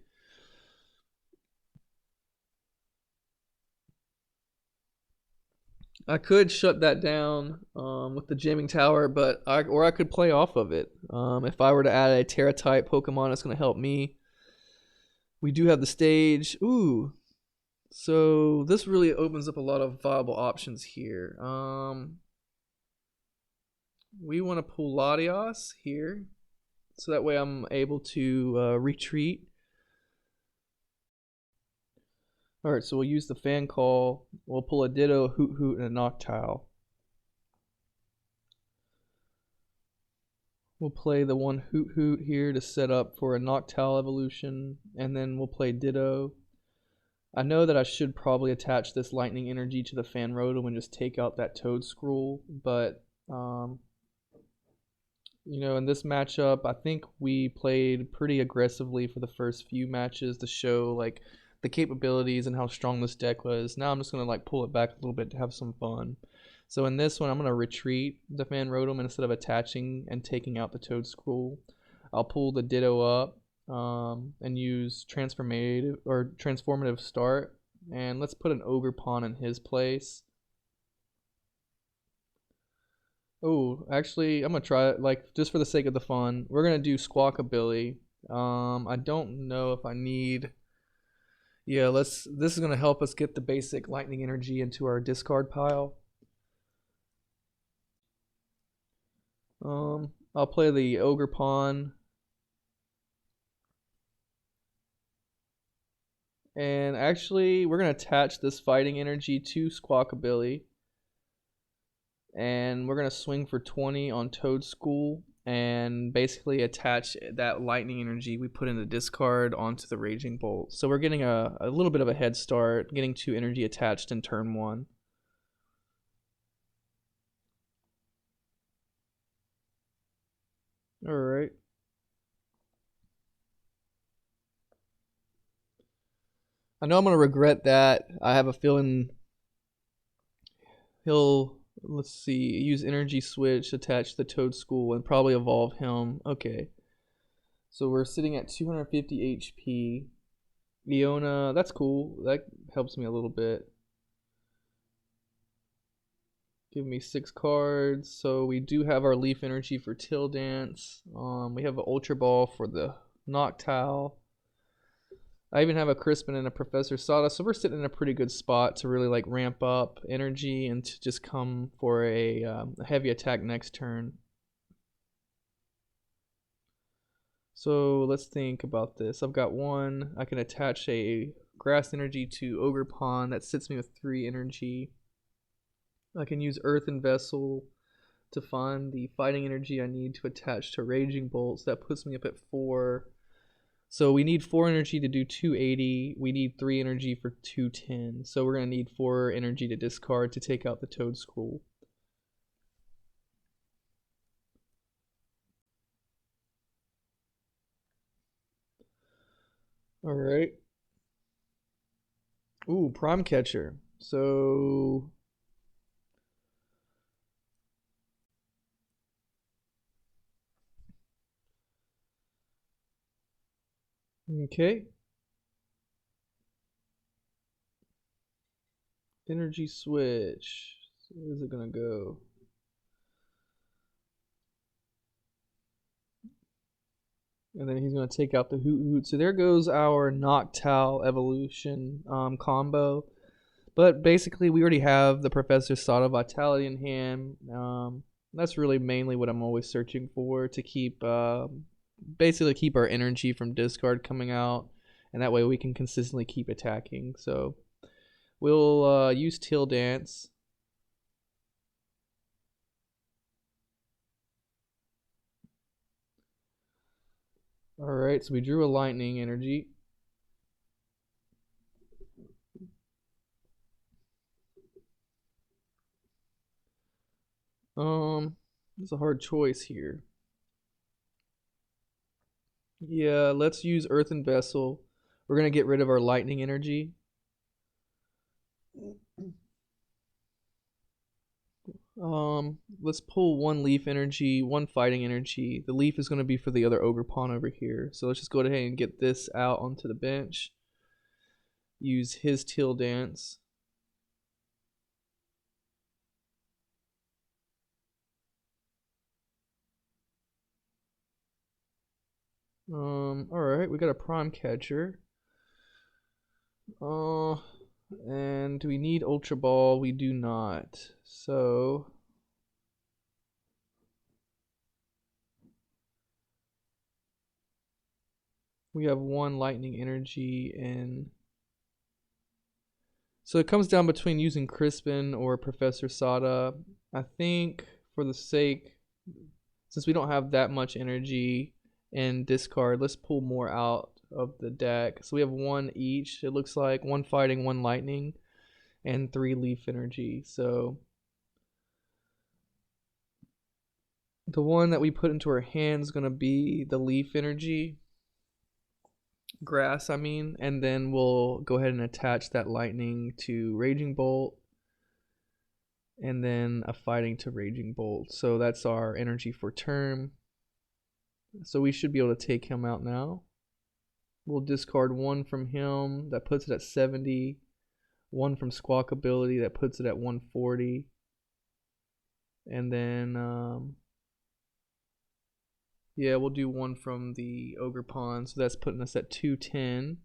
I could shut that down with the jamming tower, but I could play off of it. If I were to add a Terra type Pokemon, it's going to help me. We do have the stage. Ooh, so this really opens up a lot of viable options here. We want to pull Latios here, so that way I'm able to retreat. Alright, so we'll use the Fan Call. We'll pull a Ditto, Hoot Hoot, and a Noctowl. We'll play the one Hoot Hoot here to set up for a Noctowl evolution, and then we'll play Ditto. I know that I should probably attach this Lightning Energy to the Fan Rotom and just take out that Toadscool, but in this matchup, I think we played pretty aggressively for the first few matches to show like the capabilities and how strong this deck was. Now I'm just gonna like pull it back a little bit to have some fun. So in this one, I'm gonna retreat the Fan Rotom instead of attaching and taking out the Toadscool. I'll pull the Ditto up and use transformative start, and let's put an Ogerpon in his place. Oh, actually, I'm gonna try it, like, just for the sake of the fun. We're gonna do Squawkabilly. I don't know if I need. Yeah, this is gonna help us get the basic lightning energy into our discard pile. I'll play the Ogerpon. And actually, we're going to attach this fighting energy to Squawkabilly. And we're going to swing for 20 on Toadscool. And basically attach that lightning energy we put in the discard onto the Raging Bolt. So we're getting a little bit of a head start, getting 2 energy attached in turn 1. Alright. I know I'm going to regret that. I have a feeling he'll, let's see, use energy switch, attach the Toadscool, and probably evolve him. Okay. So we're sitting at 250 HP. Leona, that's cool. That helps me a little bit. Give me 6 cards. So we do have our Leaf Energy for Till Dance. We have an Ultra Ball for the Noctowl. I even have a Crispin and a Professor Sada, so we're sitting in a pretty good spot to really like ramp up energy and to just come for a heavy attack next turn. So let's think about this. I've got 1. I can attach a Grass Energy to Ogerpon. That sits me with 3 energy. I can use Earthen Vessel to find the fighting energy I need to attach to Raging Bolts. That puts me up at 4. So we need 4 energy to do 280. We need 3 energy for 210. So we're going to need 4 energy to discard to take out the Toadscool. Alright. Ooh, Prime Catcher. So okay. Energy switch. So where's it gonna go? And then he's gonna take out the Hoot Hoot. So there goes our Noctowl evolution combo. But basically, we already have the Professor Sada Vitality in hand. That's really mainly what I'm always searching for to keep, basically keep our energy from discard coming out, and that way we can consistently keep attacking. So we'll use Till Dance. Alright, so we drew a lightning energy. It's a hard choice here. Yeah, let's use Earthen Vessel. We're gonna get rid of our lightning energy. Let's pull 1 leaf energy, 1 fighting energy. The leaf is gonna be for the other Ogerpon over here. So let's just go ahead and get this out onto the bench. Use his Till Dance. Alright, we got a Prime Catcher. And do we need Ultra Ball? We do not. So we have 1 lightning energy, and so it comes down between using Crispin or Professor Sada. I think for the sake, since we don't have that much energy and discard, let's pull more out of the deck. So we have 1 each. It looks like 1 fighting, 1 lightning, and 3 leaf energy. So the one that we put into our hand is going to be the leaf energy. Grass, I mean. And then we'll go ahead and attach that lightning to Raging Bolt. And then a fighting to Raging Bolt. So that's our energy for turn. So we should be able to take him out now. We'll discard 1 from him. That puts it at 70. 1 from Squawkabilly. That puts it at 140. And then, yeah, we'll do 1 from the Ogerpon. So that's putting us at 210.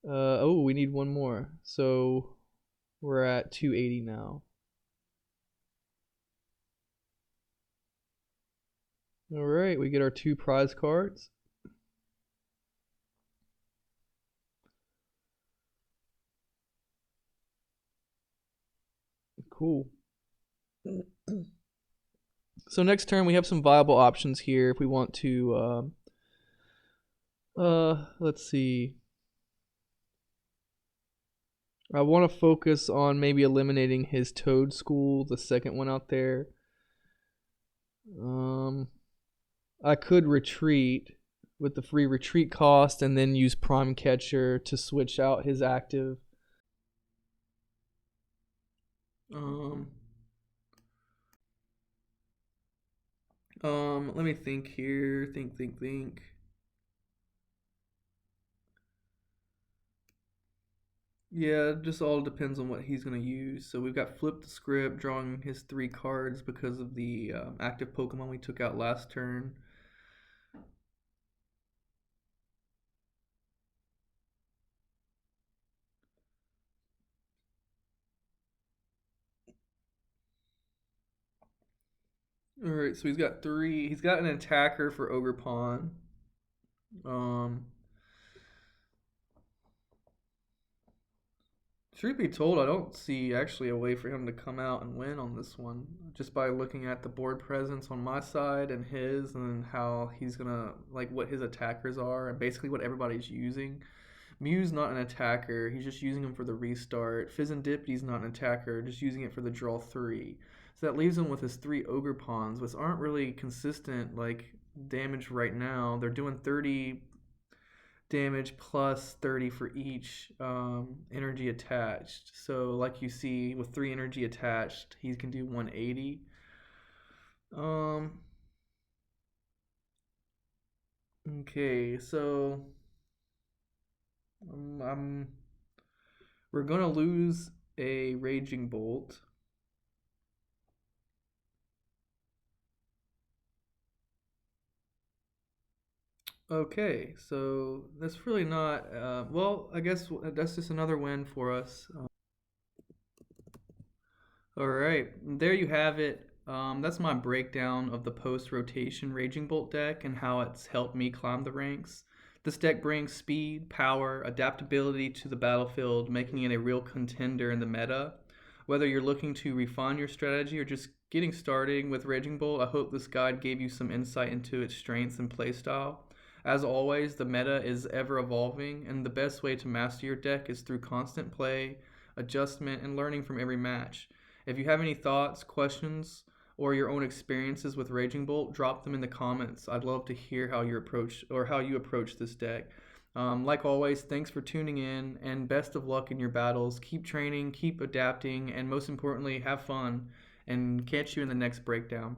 Oh, we need 1 more. So we're at 280 now. Alright, we get our 2 prize cards. Cool. So next turn we have some viable options here if we want to. Let's see. I want to focus on maybe eliminating his Toadscool, the second one out there. I could retreat with the free retreat cost and then use Prime Catcher to switch out his active. Let me think here. Think. Yeah, it just all depends on what he's going to use. So we've got Flip the Script, drawing his 3 cards because of the active Pokemon we took out last turn. Alright, so he's got 3. He's got an attacker for Ogerpon. Truth be told, I don't see actually a way for him to come out and win on this one. Just by looking at the board presence on my side and his, and how he's gonna, like, what his attackers are, and basically what everybody's using. Mew's not an attacker, he's just using him for the restart. Fizz-and-Dippity's not an attacker, just using it for the draw 3. So that leaves him with his 3 Ogerpons, which aren't really consistent, like, damage right now. They're doing 30 damage plus 30 for each energy attached. So like you see with 3 energy attached, he can do 180. Okay, so we're gonna lose a Raging Bolt. Okay, so that's really not, well, I guess that's just another win for us. Alright, there you have it. That's my breakdown of the post-rotation Raging Bolt deck and how it's helped me climb the ranks. This deck brings speed, power, adaptability to the battlefield, making it a real contender in the meta. Whether you're looking to refine your strategy or just getting started with Raging Bolt, I hope this guide gave you some insight into its strengths and playstyle. As always, the meta is ever evolving, and the best way to master your deck is through constant play, adjustment, and learning from every match. If you have any thoughts, questions, or your own experiences with Raging Bolt, drop them in the comments. I'd love to hear how you approach this deck. Like always, thanks for tuning in, and best of luck in your battles. Keep training, keep adapting, and most importantly, have fun. And catch you in the next breakdown.